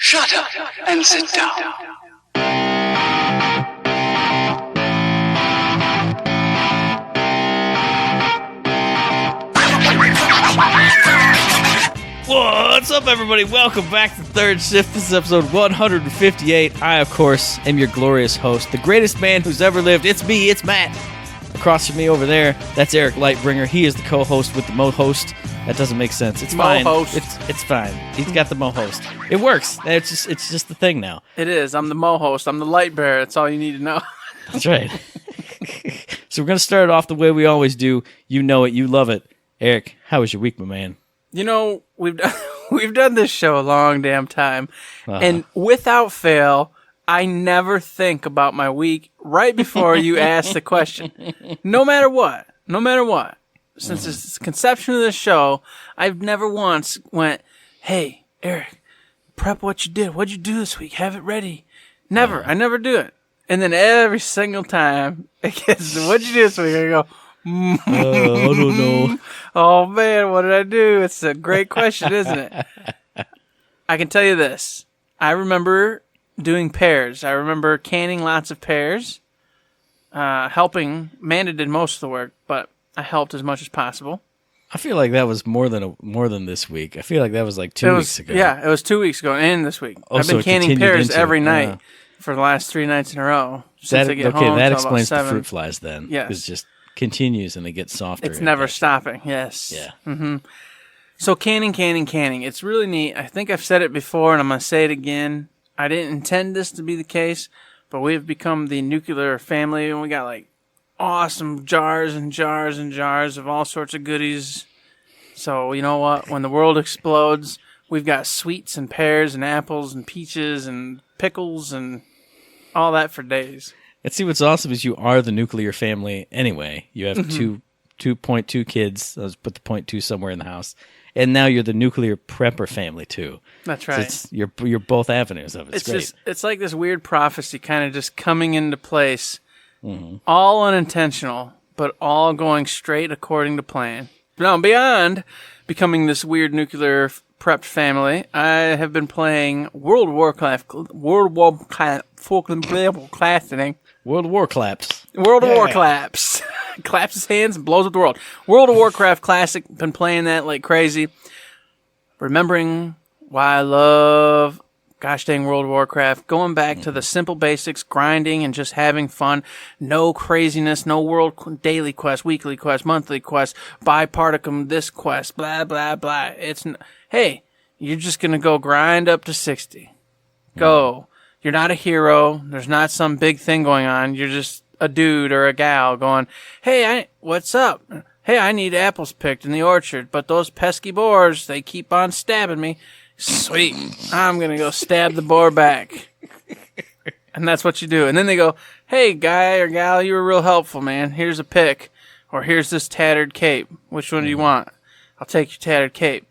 Shut up and sit down. What's up, everybody? Welcome back to Third Shift. This is episode 158. I, of course, am your glorious host, the greatest man who's ever lived. It's me, it's Matt. Across from me over there, that's Eric Lightbringer. He is the co-host with the mo-host. That doesn't make sense. It's fine. Mo-host. It's fine. He's got the mo-host. It works. It's just the thing now. It is. I'm the mo-host. I'm the light bearer. That's all you need to know. That's right. So we're going to start it off the way we always do. You know it. You love it. Eric, how was your week, my man? You know, we've done this show a long damn time, and without fail, I never think about my week right before you ask the question. No matter what. Since it's the conception of this show, I've never once went, hey, Eric, prep what you did. What'd you do this week? Have it ready. Never. I never do it. And then every single time it gets, what'd you do this week? I go, I don't know. Oh, man, what did I do? It's a great question, isn't it? I can tell you this. I remember doing pears. I remember canning lots of pears, helping. Amanda did most of the work, but I helped as much as possible. I feel like that was more than this week. I feel like that was like 2 weeks ago. Yeah, it was 2 weeks ago and this week. Oh, I've been so canning pears every night for the last 3 nights in a row. Since I get home that till explains about the 7. fruit flies then. Yes. It just continues and they get softer. It's never stopping, yes. Yeah. Mm-hmm. So canning. It's really neat. I think I've said it before and I'm going to say it again. I didn't intend this to be the case, but we've become the nuclear family and we got like awesome jars and jars and jars of all sorts of goodies. So you know what? When the world explodes, we've got sweets and pears and apples and peaches and pickles and all that for days. And see, what's awesome is you are the nuclear family anyway. You have 2.2 kids. Let's put the 0.2 somewhere in the house. And now you're the nuclear prepper family too. That's right. So you're both avenues of it. It's great. It's like this weird prophecy kind of just coming into place. All unintentional, but all going straight according to plan. Now, beyond becoming this weird nuclear prepped family, I have been playing World War claps. World War claps. Claps his hands and blows up the world. World of Warcraft Classic. Been playing that like crazy. Remembering why I love gosh dang World of Warcraft. Going back to the simple basics, grinding and just having fun. No craziness, no world daily quest, weekly quest, monthly quest, buy Particum, this quest, blah, blah, blah. Hey, you're just going to go grind up to 60. Go. You're not a hero. There's not some big thing going on. You're just a dude or a gal going, hey, what's up? Hey, I need apples picked in the orchard, but those pesky boars, they keep on stabbing me. Sweet. I'm going to go stab the boar back. And that's what you do. And then they go, hey, guy or gal, you were real helpful, man. Here's a pick. Or here's this tattered cape. Which one do you want? I'll take your tattered cape.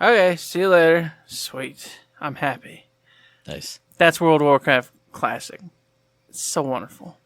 Okay, see you later. Sweet. I'm happy. Nice. That's World of Warcraft Classic. It's so wonderful.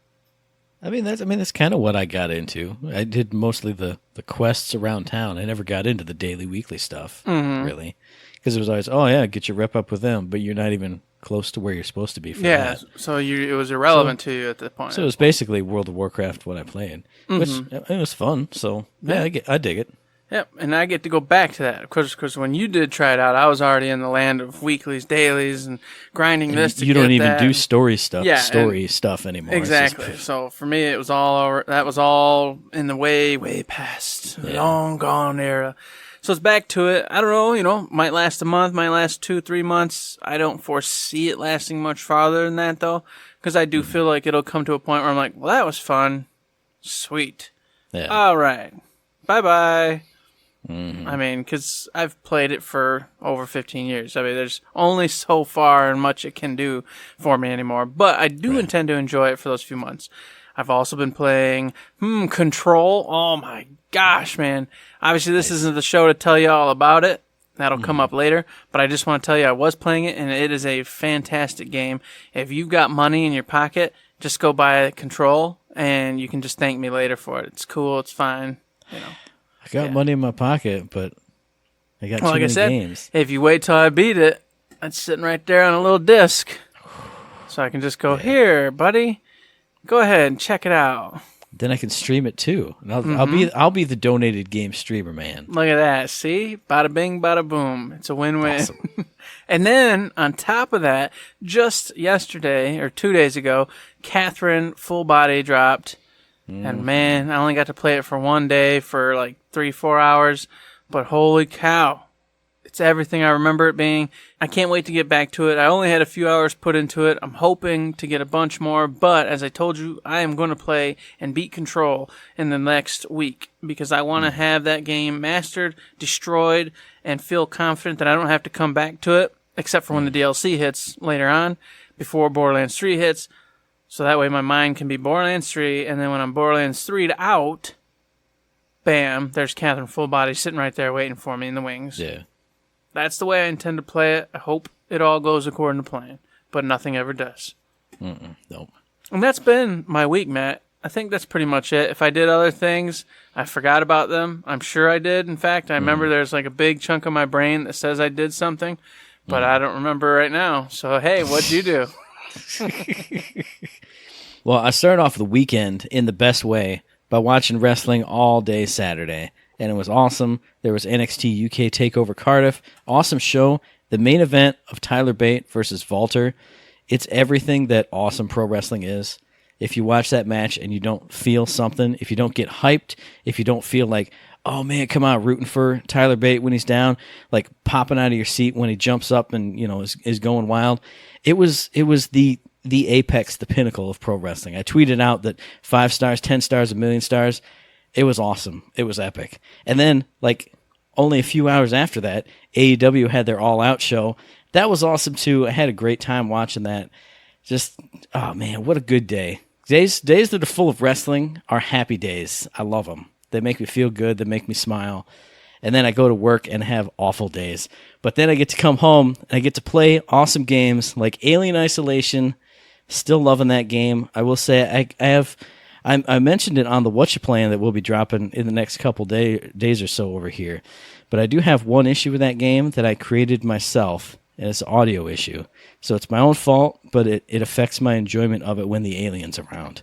That's kind of what I got into. I did mostly the quests around town. I never got into the daily, weekly stuff, really. Because it was always, get your rep up with them, but you're not even close to where you're supposed to be for that. So it was irrelevant to you at that point. So it was basically World of Warcraft what I played, which it was fun. So, I dig it. Yep, and I get to go back to that. Of course, because when you did try it out, I was already in the land of weeklies, dailies, and grinding this to get that. You don't even do story stuff anymore. Exactly. So for me, it was all over. That was all in the way past, long gone era. So it's back to it. I don't know, might last a month, might last 2-3 months. I don't foresee it lasting much farther than that, though, because I do feel like it'll come to a point where I'm like, well, that was fun. Sweet. Yeah. All right. Bye-bye. Because I've played it for over 15 years. There's only so far and much it can do for me anymore. But I do intend to enjoy it for those few months. I've also been playing Control. Oh, my gosh, man. Obviously, this isn't the show to tell you all about it. That'll come up later. But I just want to tell you I was playing it, and it is a fantastic game. If you've got money in your pocket, just go buy Control, and you can just thank me later for it. It's cool. It's fine. I got money in my pocket, but I got too many games. If you wait till I beat it, It's sitting right there on a little disc. So I can just go, here, buddy. Go ahead and check it out. Then I can stream it too. And I'll be the donated game streamer, man. Look at that. See? Bada bing, bada boom. It's a win-win. Awesome. And then, on top of that, just yesterday, or 2 days ago, Catherine Full Body dropped. And man, I only got to play it for 1 day for like 3-4 hours. But holy cow. It's everything I remember it being. I can't wait to get back to it. I only had a few hours put into it. I'm hoping to get a bunch more. But as I told you, I am going to play and beat Control in the next week. Because I want to have that game mastered, destroyed, and feel confident that I don't have to come back to it. Except for when the DLC hits later on, before Borderlands 3 hits. So that way my mind can be Borderlands 3, and then when I'm Borderlands 3'd out, bam, there's Catherine Full Body sitting right there waiting for me in the wings. Yeah. That's the way I intend to play it. I hope it all goes according to plan, but nothing ever does. Nope. And that's been my week, Matt. I think that's pretty much it. If I did other things, I forgot about them. I'm sure I did. In fact, I remember there's like a big chunk of my brain that says I did something. But I don't remember right now. So, hey, what'd you do? Well, I started off the weekend in the best way by watching wrestling all day Saturday. And it was awesome. There was NXT UK TakeOver Cardiff. Awesome show. The main event of Tyler Bate versus Walter. It's everything that awesome pro wrestling is. If you watch that match and you don't feel something, if you don't get hyped, if you don't feel like, oh man, come on, rooting for Tyler Bate when he's down, like popping out of your seat when he jumps up and is going wild. It was the apex, the pinnacle of pro wrestling. I tweeted out that 5 stars, 10 stars, 1,000,000 stars. It was awesome. It was epic. And then like only a few hours after that, AEW had their All Out show. That was awesome too. I had a great time watching that. Just oh man, what a good day. Days that are full of wrestling are happy days. I love them. They make me feel good. They make me smile. And then I go to work and have awful days. But then I get to come home and I get to play awesome games like Alien Isolation. Still loving that game. I will say I mentioned it on the What You Playing that we'll be dropping in the next couple days or so over here. But I do have one issue with that game that I created myself, and it's an audio issue. So it's my own fault, but it affects my enjoyment of it when the alien's around.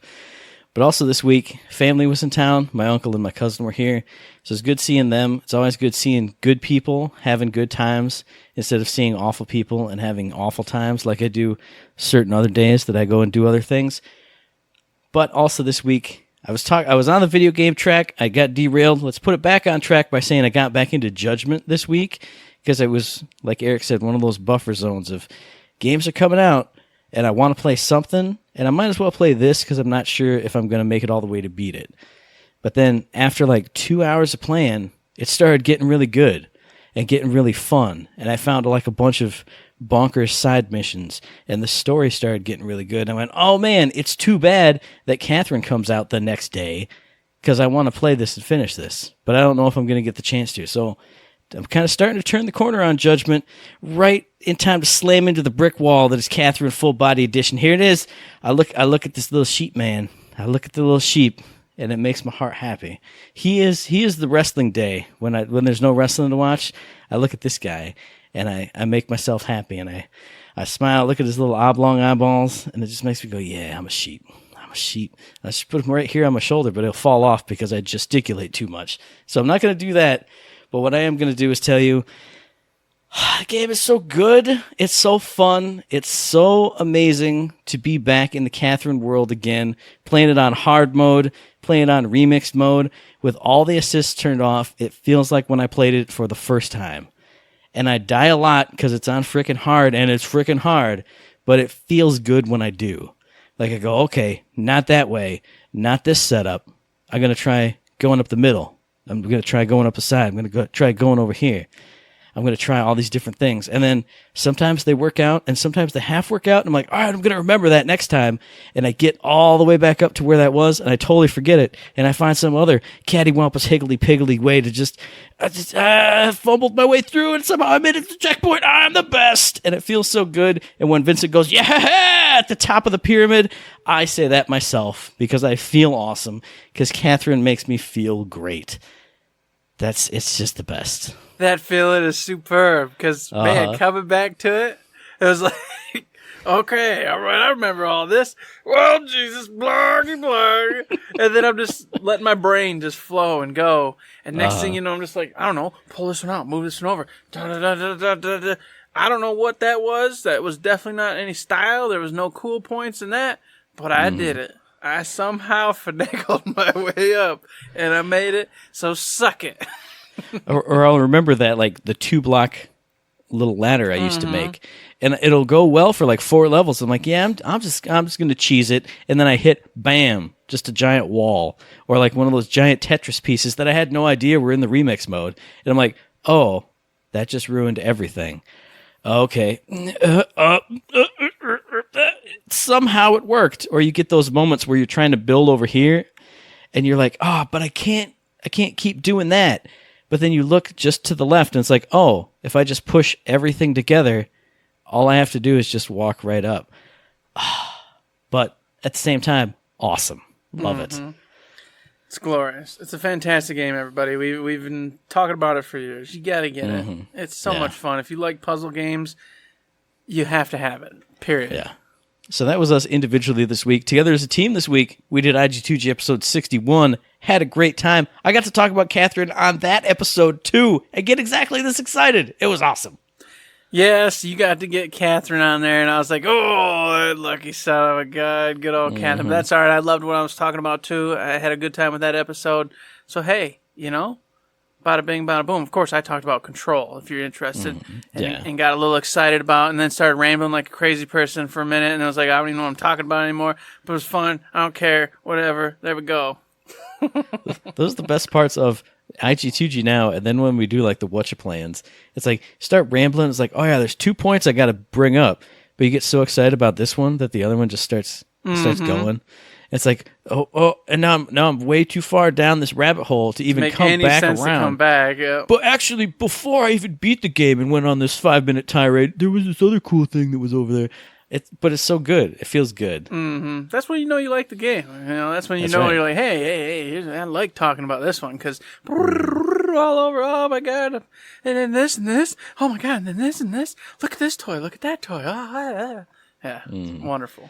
But also this week, family was in town. My uncle and my cousin were here. So it's good seeing them. It's always good seeing good people having good times instead of seeing awful people and having awful times like I do certain other days that I go and do other things. But also this week, I was on the video game track. I got derailed. Let's put it back on track by saying I got back into Judgment this week because I was, like Eric said, one of those buffer zones of games are coming out and I want to play something. And I might as well play this because I'm not sure if I'm going to make it all the way to beat it. But then after like 2 hours of playing, it started getting really good and getting really fun. And I found like a bunch of bonkers side missions. And the story started getting really good. And I went, oh man, it's too bad that Catherine comes out the next day because I want to play this and finish this. But I don't know if I'm going to get the chance to. So I'm kind of starting to turn the corner on Judgment right in time to slam into the brick wall that is Catherine Full Body Edition. Here it is. I look at this little sheep man. I look at the little sheep, and it makes my heart happy. He is the wrestling day. When there's no wrestling to watch, I look at this guy, and I make myself happy, and I smile, look at his little oblong eyeballs, and it just makes me go, yeah, I'm a sheep. I'm a sheep. I should put him right here on my shoulder, but it'll fall off because I gesticulate too much. So I'm not going to do that. But what I am going to do is tell you, the game is so good. It's so fun. It's so amazing to be back in the Catherine world again, playing it on hard mode, playing it on remixed mode, with all the assists turned off. It feels like when I played it for the first time. And I die a lot because it's on frickin' hard, and it's frickin' hard, but it feels good when I do. Like I go, okay, not that way, not this setup. I'm going to try going up the middle. I'm going to try going up the side. I'm going to try going over here. I'm going to try all these different things. And then sometimes they work out and sometimes they half work out. And I'm like, all right, I'm going to remember that next time. And I get all the way back up to where that was and I totally forget it. And I find some other cattywampus higgledy-piggledy way to I fumbled my way through and somehow I made it to the checkpoint. I'm the best. And it feels so good. And when Vincent goes, yeah, at the top of the pyramid, I say that myself because I feel awesome because Catherine makes me feel great. It's just the best. That feeling is superb because, man, coming back to it, It was like, okay, all right, I remember all this. Well, Jesus, blargy, blargy. And then I'm just letting my brain just flow and go. And next thing you know, I'm just like, I don't know, pull this one out, move this one over. Da, da, da, da, da, da, da. I don't know what that was. That was definitely not any style. There was no cool points in that. But I did it. I somehow finagled my way up, and I made it, so suck it. or I'll remember that, like, the 2-block little ladder I used to make. And it'll go well for, like, 4 levels. I'm like, yeah, I'm just going to cheese it. And then I hit, bam, just a giant wall. Or, like, one of those giant Tetris pieces that I had no idea were in the remix mode. And I'm like, oh, that just ruined everything. Okay. Somehow it worked. Or you get those moments where you're trying to build over here and you're like, oh, but I can't keep doing that. But then you look just to the left and it's like, oh, if I just push everything together, all I have to do is just walk right up. But at the same time, awesome. Love it. It's glorious. It's a fantastic game, everybody. We've been talking about it for years. You got to get it. It's so much fun. If you like puzzle games, you have to have it. Period. Yeah. So that was us individually this week. Together as a team this week, we did IG2G episode 61. Had a great time. I got to talk about Catherine on that episode too and get exactly this excited. It was awesome. Yes, you got to get Catherine on there, and I was like, oh, that lucky son of a god, good old Catherine. But that's all right. I loved what I was talking about too. I had a good time with that episode. So, hey, you know, bada bing, bada boom. Of course, I talked about Control, if you're interested, and got a little excited about it, and then started rambling like a crazy person for a minute, and I was like, I don't even know what I'm talking about anymore, but it was fun. I don't care. Whatever. There we go. Those are the best parts of IG2G now, and then when we do like the whatcha plans, it's like start rambling. It's like, oh yeah, there's 2 points I got to bring up, but you get so excited about this one that the other one just starts going. It's like, oh, and now I'm way too far down this rabbit hole to even come back around. To come back, yeah. But actually, before I even beat the game and went on this 5-minute tirade, there was this other cool thing that was over there. But it's so good. It feels good. That's when you know you like the game. You know, that's when you know you're like, hey, I like talking about this one because all over. Oh my god! And then this and this. Oh my god! And then this and this. Look at this toy. Look at that toy. Yeah, it's wonderful.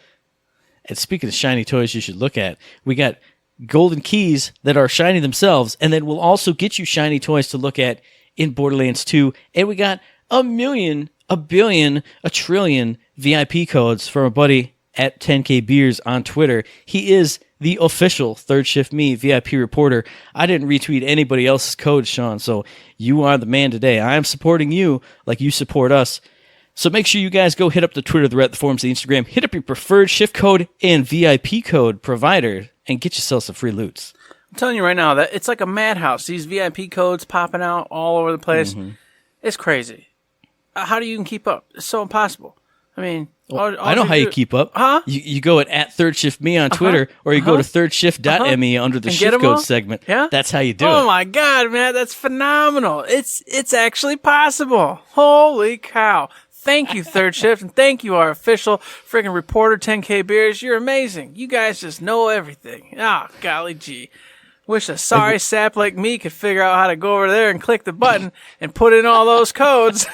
And speaking of shiny toys, you should look at. We got golden keys that are shiny themselves, and then we'll also get you shiny toys to look at in Borderlands 2. And we got 1 million, 1 billion, 1 trillion VIP codes from a buddy at 10K Beers on Twitter. He is the official Third Shift Me VIP reporter. I didn't retweet anybody else's code, Sean, so you are the man today. I am supporting you like you support us. So make sure you guys go hit up the Twitter, the Reddit, the forums, the Instagram, hit up your preferred shift code and VIP code provider, and get yourself some free loots. I'm telling you right now, that it's like a madhouse. These VIP codes popping out all over the place. It's crazy. How do you even keep up? It's so impossible. I mean, well, I know how you keep up. Huh? You go at Third Shift Me on Twitter, or you go to thirdshift.me under the shift code segment. Yeah? That's how you do it. Oh my god, man, that's phenomenal. It's actually possible. Holy cow. Thank you, Third Shift, and thank you, our official freaking reporter, 10K Beers. You're amazing. You guys just know everything. Ah, golly gee. Wish a sorry sap like me could figure out how to go over there and click the button and put in all those codes.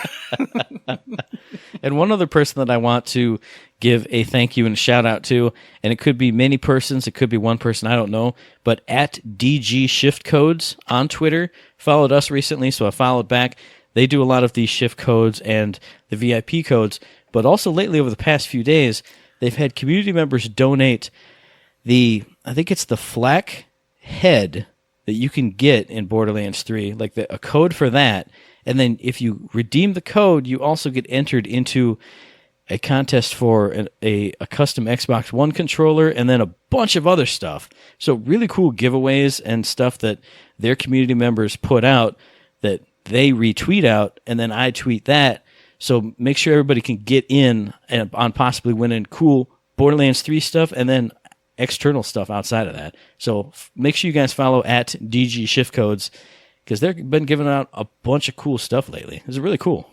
And one other person that I want to give a thank you and a shout out to, and it could be many persons, it could be one person, I don't know, but at DG Shift Codes on Twitter followed us recently, so I followed back. They do a lot of these shift codes and the VIP codes, but also lately over the past few days, they've had community members donate I think it's the flak head that you can get in Borderlands 3, like a code for that. And then if you redeem the code, you also get entered into a contest for a custom Xbox One controller and then a bunch of other stuff. So really cool giveaways and stuff that their community members put out that they retweet out, and then I tweet that. So make sure everybody can get in on possibly winning cool Borderlands 3 stuff and then external stuff outside of that. So make sure you guys follow at DG Shift Codes because they've been giving out a bunch of cool stuff lately. It's really cool.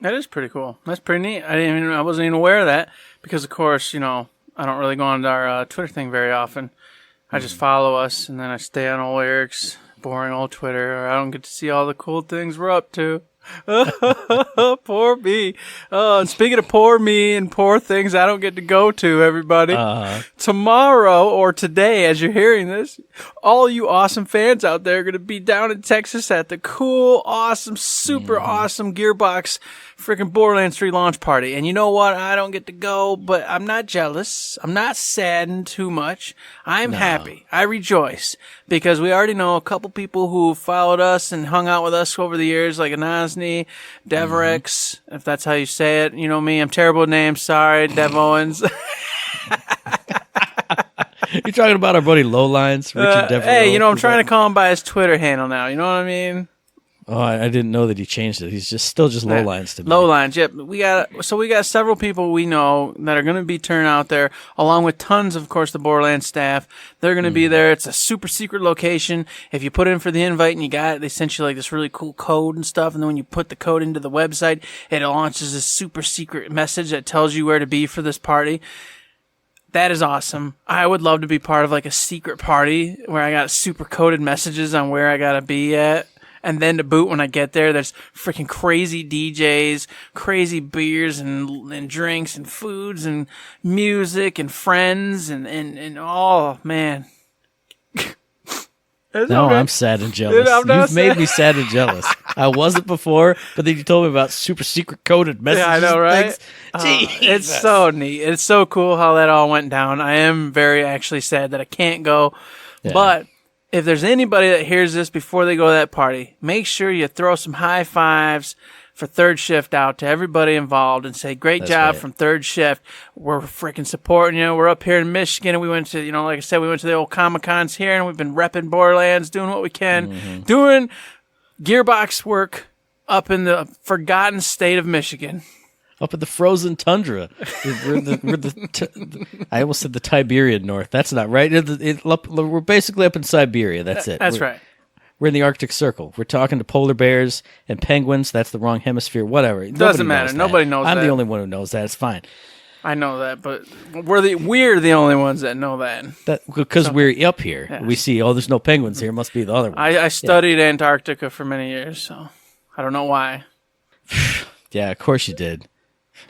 That is pretty cool. That's pretty neat. I wasn't even aware of that because, of course, you know, I don't really go on our Twitter thing very often. I just follow us, and then I stay on old Eric's boring old Twitter, or I don't get to see all the cool things we're up to. Poor me. And speaking of poor me and poor things I don't get to go to, everybody. Tomorrow or today, as you're hearing this, all you awesome fans out there are going to be down in Texas at the cool, awesome, super awesome Gearbox freaking Borderlands 3 launch party. And you know what? I don't get to go, but I'm not jealous. I'm not saddened too much. I'm happy. I rejoice because we already know a couple people who followed us and hung out with us over the years, like Anasni, Deverex, if that's how you say it. You know me, I'm terrible with names. Sorry, Dev Owens. You're talking about our buddy Lowlines, Richard Devereaux. Hey, I'm trying to call him by his Twitter handle now. You know what I mean? Oh, I didn't know that he changed it. He's still just Lowlines to me. Lowlines, yep. We got several people we know that are going to be turning out there, along with tons of course, the Borderlands staff. They're going to be there. It's a super secret location. If you put in for the invite and you got it, they sent you like this really cool code and stuff. And then when you put the code into the website, it launches this super secret message that tells you where to be for this party. That is awesome. I would love to be part of like a secret party where I got super coded messages on where I got to be at. And then to boot, when I get there, there's freaking crazy DJs, crazy beers and drinks and foods and music and friends and oh, man. No, I'm sad and jealous. You've made me sad and jealous. I wasn't before, but then you told me about super secret coded messages. Yeah, I know, right? It's so neat. It's so cool how that all went down. I am very actually sad that I can't go, but if there's anybody that hears this before they go to that party, make sure you throw some high fives for Third Shift out to everybody involved and say, great job from Third Shift. We're freaking supporting you. We're up here in Michigan, and we went to, like I said, we went to the old Comic-Cons here, and we've been repping Borderlands, doing what we can, doing Gearbox work up in the forgotten state of Michigan. Up in the frozen tundra. I almost said the Tiberian North. That's not right. We're basically up in Siberia. That's it. That's right. We're in the Arctic Circle. We're talking to polar bears and penguins. That's the wrong hemisphere. Whatever. Doesn't matter. Nobody knows that. I'm the only one who knows that. It's fine. I know that, but we're the only ones that know that. Because we're up here. Yeah. We see, there's no penguins here. Must be the other one. I studied Antarctica for many years, so I don't know why. Yeah, of course you did.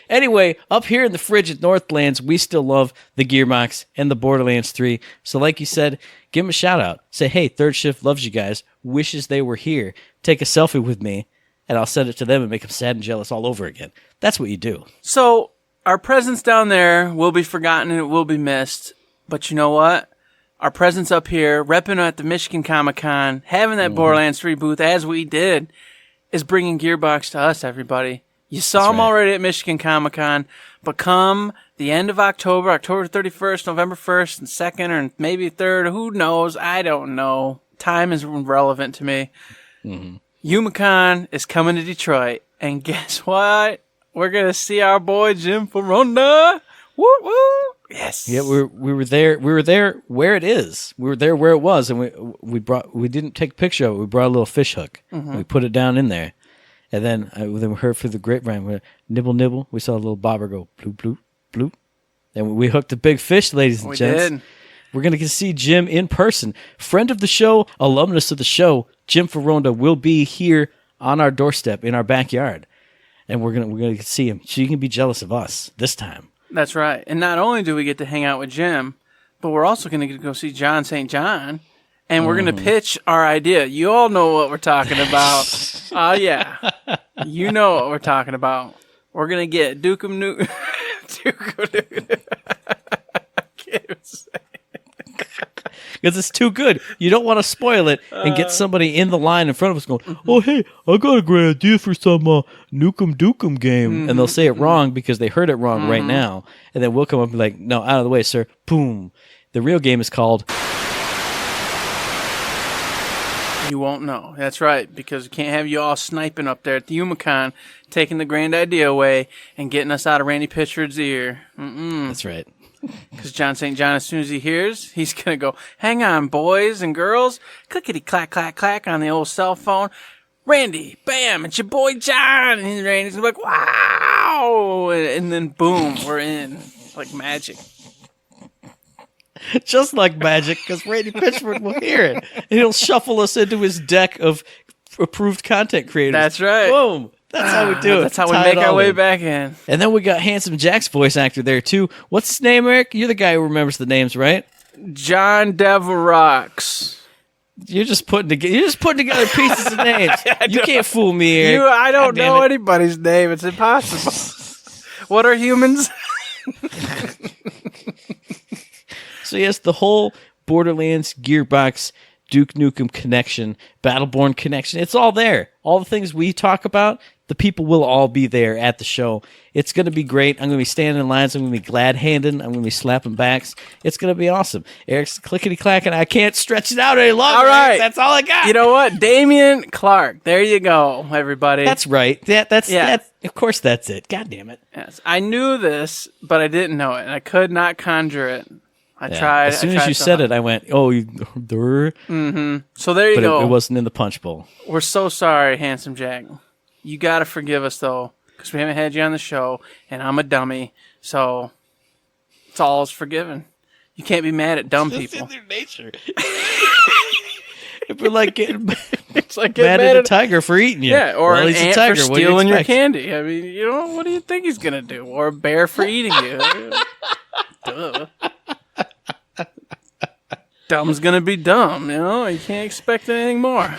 Anyway, up here in the frigid Northlands, we still love the Gearbox and the Borderlands 3. So like you said, give them a shout out. Say, hey, Third Shift loves you guys. Wishes they were here. Take a selfie with me, and I'll send it to them and make them sad and jealous all over again. That's what you do. So our presence down there will be forgotten and it will be missed. But you know what? Our presence up here, repping at the Michigan Comic-Con, having that Borderlands 3 booth as we did, is bringing Gearbox to us, everybody. You saw them already at Michigan Comic-Con, but come the end of October, October 31st, November 1st, and 2nd, or maybe 3rd, who knows? I don't know. Time is irrelevant to me. UmaCon is coming to Detroit, and guess what? We're going to see our boy Jim Ferronda. Woo woo! Yes. Yeah, we were there. We were there where it is. We were there where it was, and we didn't take a picture of it. We brought a little fish hook. And we put it down in there. And then we heard through the grapevine, we nibble, nibble. We saw a little bobber go bloop, bloop, bloop. And we hooked a big fish, ladies and gents. Did. We're going to see Jim in person. Friend of the show, alumnus of the show, Jim Ferronda will be here on our doorstep in our backyard. And we're gonna see him. So you can be jealous of us this time. That's right. And not only do we get to hang out with Jim, but we're also going to get to go see John St. John. And we're going to pitch our idea. You all know what we're talking about. Oh, yeah. You know what we're talking about. We're going to get Dukem Nukem. I can't even say it. Because it's too good. You don't want to spoil it and get somebody in the line in front of us going, oh, hey, I got a great idea for some Nukem Dukem game. And they'll say it wrong because they heard it wrong right now. And then we'll come up and be like, no, out of the way, sir. Boom. The real game is called... You won't know. That's right, because we can't have you all sniping up there at the UmaCon, taking the grand idea away and getting us out of Randy Pitchford's ear. That's right. Because John St. John, as soon as he hears, he's going to go, hang on, boys and girls. Clickety clack, clack, clack on the old cell phone. Randy, bam, it's your boy John. And Randy's going to be like, wow. And then boom, we're in like magic. Just like magic, because Randy Pitchford will hear it. And he'll shuffle us into his deck of approved content creators. That's right. Boom. That's how we do it. That's how we Tie make it our all way in. back in. And then we got Handsome Jack's voice actor there too. What's his name, Eric? You're the guy who remembers the names, right? John Deverox. You're just putting together pieces of names. You can't fool me, Eric. I don't God damn know it. anybody's name. It's impossible. What are humans? So yes, the whole Borderlands, Gearbox, Duke Nukem connection, Battleborn connection, it's all there. All the things we talk about, the people will all be there at the show. It's going to be great. I'm going to be standing in lines. I'm going to be glad-handing. I'm going to be slapping backs. It's going to be awesome. Eric's clickety-clacking. I can't stretch it out any longer. All right. Eric. That's all I got. You know what? Damian Clark. There you go, everybody. That's right. That's of course that's it. God damn it. Yes. I knew this, but I didn't know it, and I could not conjure it. I Yeah. tried. As soon as you said it, I went, oh, So there you but go. it wasn't in the punch bowl. We're so sorry, Handsome Jack. You got to forgive us, though, because we haven't had you on the show, and I'm a dummy, so it's all is forgiven. You can't be mad at dumb people. It's in their nature. We're like getting It's like mad getting at a tiger for eating you. Yeah, or well, an he's a ant tiger. for What do you stealing your expect? candy. I mean, you know, what do you think he's going to do? Or a bear for eating you. Duh. Dumb's going to be dumb, you know? You can't expect anything more.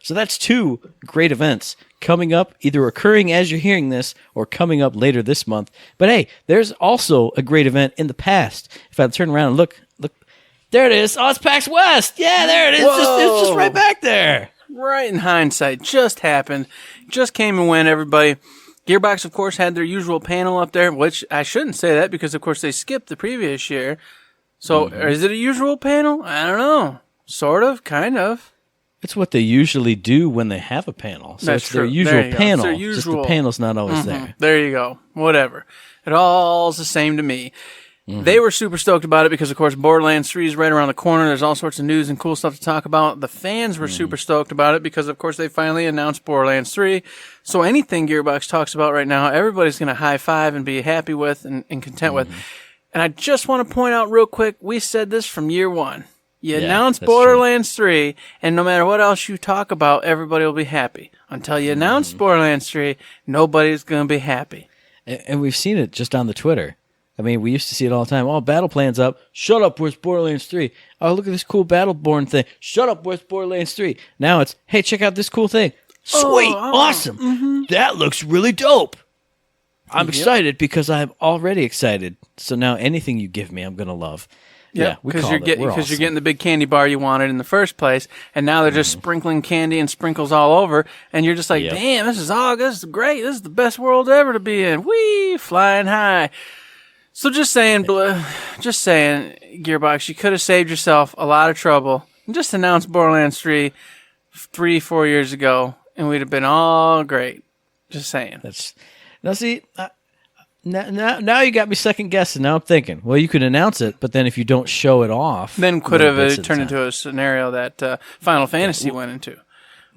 So that's two great events coming up, either occurring as you're hearing this or coming up later this month. But hey, there's also a great event in the past. If I turn around and look, there it is. Oh, it's PAX West. Yeah, there it is. It's just right back there. Right in hindsight, just happened. Just came and went, everybody. Gearbox, of course, had their usual panel up there, which I shouldn't say that because, of course, they skipped the previous year. So is it a usual panel? I don't know. Sort of, kind of. It's what they usually do when they have a panel. So That's it's their true. usual There you go. panel. It's their Just the usual- panel's not always there. There you go. Whatever. It all's the same to me. They were super stoked about it because, of course, Borderlands 3 is right around the corner. There's all sorts of news and cool stuff to talk about. The fans were super stoked about it because, of course, they finally announced Borderlands 3. So anything Gearbox talks about right now, everybody's going to high five and be happy with and content with. And I just want to point out real quick, we said this from year one. You announce that's Borderlands 3, and no matter what else you talk about, everybody will be happy. Until you announce Borderlands 3, nobody's going to be happy. And we've seen it just on the Twitter. I mean, we used to see it all the time. Oh, Battle Plan's up. Shut up, where's Borderlands 3? Oh, look at this cool Battleborn thing. Shut up, where's Borderlands 3? Now it's, hey, check out this cool thing. Sweet, awesome. That looks really dope. I'm excited because I'm already excited. So now anything you give me, I'm going to love. Yeah, we because call you're it. We're you're awesome. getting the big candy bar you wanted in the first place, and now they're just sprinkling candy and sprinkles all over, and you're just like, Yep. damn, this is great. This is the best world ever to be in. Whee, flying high. So just saying, Gearbox, you could have saved yourself a lot of trouble and just announced Borderlands 3-4 years ago, and we'd have been all great. Just saying. Now see, now you got me second guessing. Now I'm thinking, well, you could announce it, but then if you don't show it off, Then could then have that's turned into a scenario that Final Fantasy went into.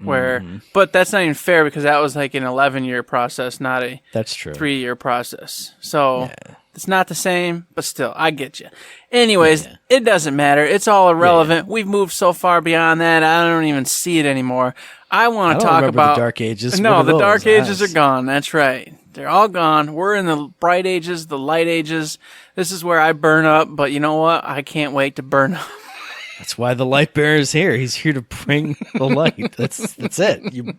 But that's not even fair because that was like an 11-year process, not a That's true. 3-year process. So it's not the same, but still, I get you. Anyways, it doesn't matter. It's all irrelevant. We've moved so far beyond that, I don't even see it anymore. I want to talk remember about the Dark Ages. No, What are the Dark those? Ages are gone. That's right. They're all gone. We're in the Bright Ages, the Light Ages. This is where I burn up, but you know what? I can't wait to burn up. That's why the light bearer is here. He's here to bring the light. That's it.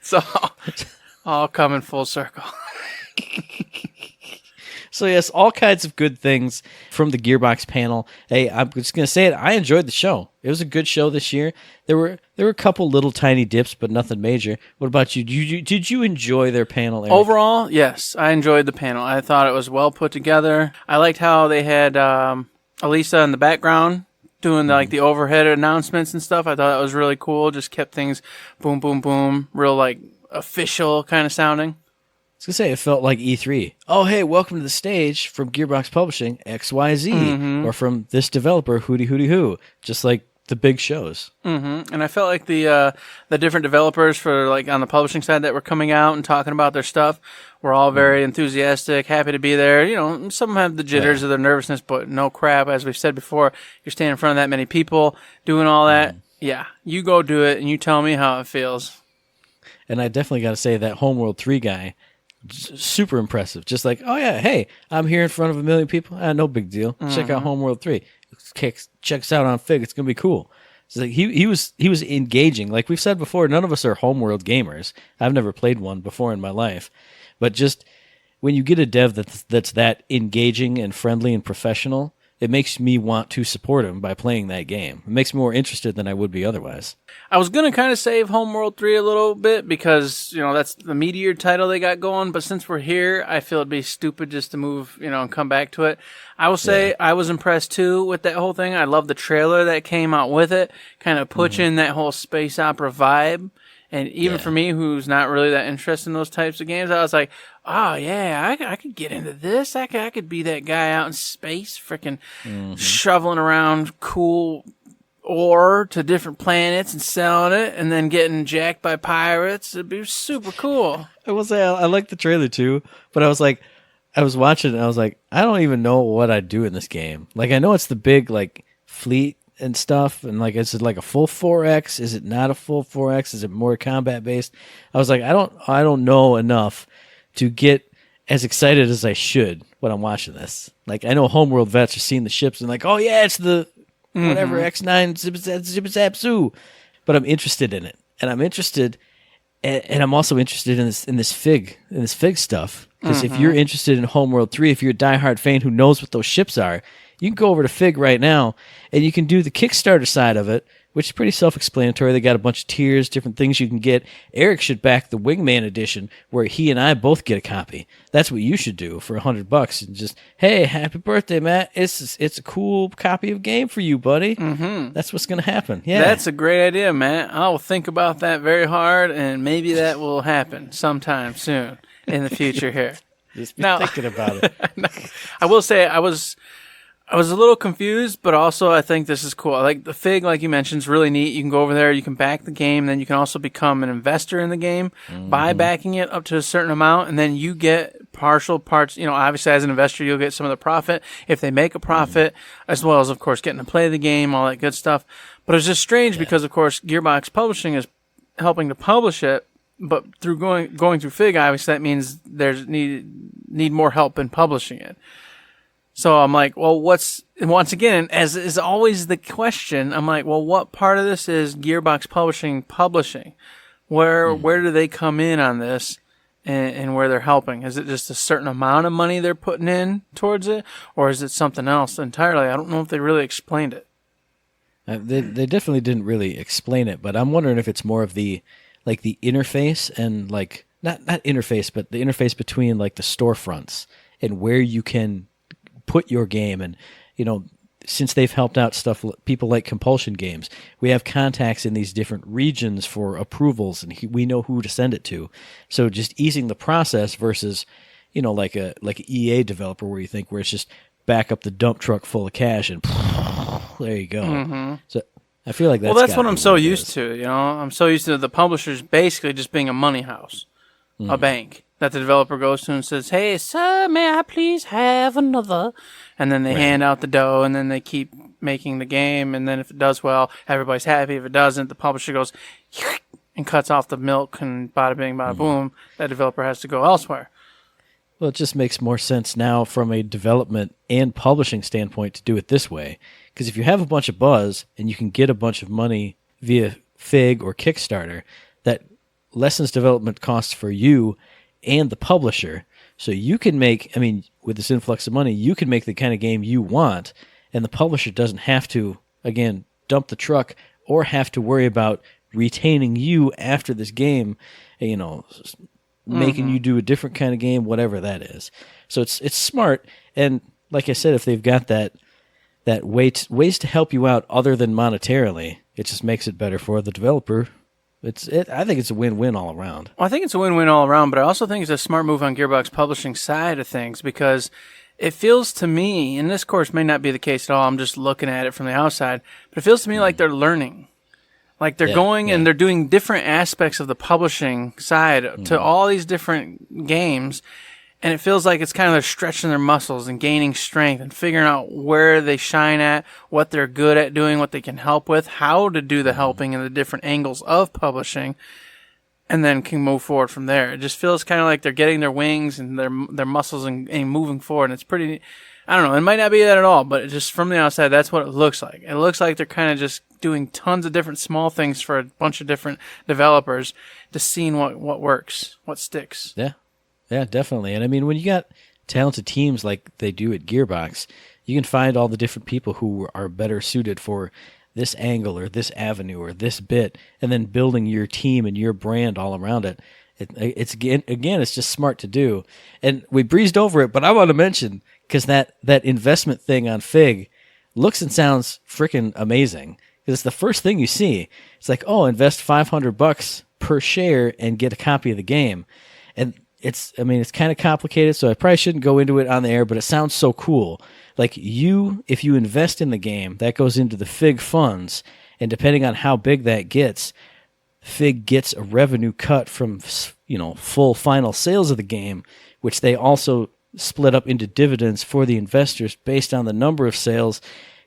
It's all coming full circle. So yes, all kinds of good things from the Gearbox panel. Hey, I'm just gonna say it. I enjoyed the show. It was a good show this year. There were a couple little tiny dips, but nothing major. What about you? Did you enjoy their panel, Eric? Overall, yes, I enjoyed the panel. I thought it was well put together. I liked how they had Elisa in the background doing the overhead announcements and stuff. I thought that was really cool. Just kept things boom, boom, boom, real like official kind of sounding. I was gonna say it felt like E3. Oh, hey, welcome to the stage from Gearbox Publishing XYZ, or from this developer Hootie Hootie Hoo. Just like the big shows. Mm-hmm. And I felt like the different developers for like on the publishing side that were coming out and talking about their stuff were all very enthusiastic, happy to be there. You know, some have the jitters or their nervousness, but no crap. As we've said before, you're standing in front of that many people doing all that. Yeah, you go do it and you tell me how it feels. And I definitely got to say that Homeworld 3 guy, super impressive. Just like, oh yeah, hey, I'm here in front of 1 million people. No big deal. Check out Homeworld 3. Check us out on Fig. It's gonna be cool. So like he was engaging. Like we've said before, none of us are Homeworld gamers. I've never played one before in my life, but just when you get a dev that's that engaging and friendly and professional, it makes me want to support him by playing that game. It makes me more interested than I would be otherwise. I was going to kind of save Homeworld 3 a little bit because, you know, that's the meteor title they got going. But since we're here, I feel it'd be stupid just to move, you know, and come back to it. I will say I was impressed, too, with that whole thing. I love the trailer that came out with it. Kind of puts in that whole space opera vibe. And even for me, who's not really that interested in those types of games, I was like, oh, yeah, I could get into this. I could be that guy out in space, freaking shoveling around cool ore to different planets and selling it and then getting jacked by pirates. It'd be super cool. I will say I like the trailer, too, but I was watching it and I was like, I don't even know what I'd do in this game. Like, I know it's the big, like, fleet and stuff, and like, is it like a full 4X? Is it not a full 4X? Is it more combat based? I was like, I don't know enough to get as excited as I should when I'm watching this. Like, I know Homeworld vets are seeing the ships and like, oh yeah, it's the whatever X9 zip-zap-zoo, but I'm interested in it, and I'm interested, and I'm also interested in this Fig stuff, because if you're interested in Homeworld 3, if you're a diehard fan who knows what those ships are, you can go over to Fig right now, and you can do the Kickstarter side of it, which is pretty self-explanatory. They got a bunch of tiers, different things you can get. Eric should back the Wingman edition, where he and I both get a copy. That's what you should do for $100, and just, hey, happy birthday, Matt! It's a cool copy of game for you, buddy. That's what's gonna happen. Yeah, that's a great idea, Matt. I'll think about that very hard, and maybe that will happen sometime soon in the future here. Just be thinking about it. I will say I was a little confused, but also I think this is cool. I like the Fig, like you mentioned, is really neat. You can go over there, you can back the game, then you can also become an investor in the game by backing it up to a certain amount, and then you get partial parts. You know, obviously as an investor, you'll get some of the profit if they make a profit, as well as, of course, getting to play the game, all that good stuff. But it's just strange because, of course, Gearbox Publishing is helping to publish it, but through going through Fig, obviously that means there's need more help in publishing it. So I'm like, well, once again, as is always the question, I'm like, well, what part of this is Gearbox publishing? Where do they come in on this and where they're helping? Is it just a certain amount of money they're putting in towards it, or is it something else entirely? I don't know if they really explained it. They definitely didn't really explain it, but I'm wondering if it's more of the interface and like not interface, but the interface between like the storefronts and where you can put your game. And, you know, since they've helped out people like Compulsion Games, we have contacts in these different regions for approvals, and we know who to send it to. So just easing the process versus, you know, like an EA developer where it's just back up the dump truck full of cash and there you go. So I feel like that's what I'm so used to. You know, I'm so used to the publishers basically just being a money house, a bank that the developer goes to and says, hey, sir, may I please have another? And then they hand out the dough, and then they keep making the game, and then if it does well, everybody's happy. If it doesn't, the publisher goes and cuts off the milk, and bada bing, bada boom, that developer has to go elsewhere. Well, it just makes more sense now from a development and publishing standpoint to do it this way. Because if you have a bunch of buzz, and you can get a bunch of money via Fig or Kickstarter, that lessens development costs for you and the publisher, so you can make, I mean, with this influx of money, you can make the kind of game you want, and the publisher doesn't have to, again, dump the truck or have to worry about retaining you after this game, you know, making you do a different kind of game, whatever that is. So it's smart, and like I said, if they've got that ways to help you out other than monetarily, it just makes it better for the developer. I think it's a win-win all around. Well, I think it's a win-win all around, but I also think it's a smart move on Gearbox Publishing side of things because it feels to me, and this, of course, may not be the case at all. I'm just looking at it from the outside, but it feels to me like they're learning. Like they're going and they're doing different aspects of the publishing side to all these different games. And it feels like it's kind of they're stretching their muscles and gaining strength and figuring out where they shine at, what they're good at doing, what they can help with, how to do the helping and the different angles of publishing, and then can move forward from there. It just feels kind of like they're getting their wings and their muscles and moving forward. And it's pretty, I don't know, it might not be that at all, but just from the outside, that's what it looks like. It looks like they're kind of just doing tons of different small things for a bunch of different developers to see what works, what sticks. Yeah. Yeah, definitely. And I mean, when you got talented teams like they do at Gearbox, you can find all the different people who are better suited for this angle or this avenue or this bit, and then building your team and your brand all around it. It's it's just smart to do. And we breezed over it, but I want to mention, because that investment thing on Fig looks and sounds freaking amazing. Because it's the first thing you see. It's like, oh, invest $500 per share and get a copy of the game. And it's kind of complicated, so I probably shouldn't go into it on the air, but it sounds so cool. Like if you invest in the game, that goes into the Fig funds, and depending on how big that gets, Fig gets a revenue cut from, full final sales of the game, which they also split up into dividends for the investors based on the number of sales.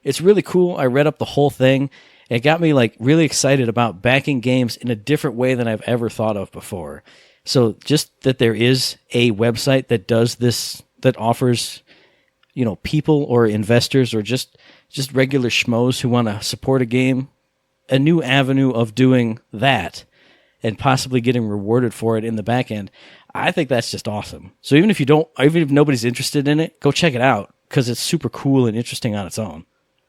It's really cool. I read up the whole thing. It got me really excited about backing games in a different way than I've ever thought of before. So just that there is a website that does this, that offers, people or investors or just regular schmoes who want to support a game, a new avenue of doing that and possibly getting rewarded for it in the back end. I think that's just awesome. So even if nobody's interested in it, go check it out because it's super cool and interesting on its own.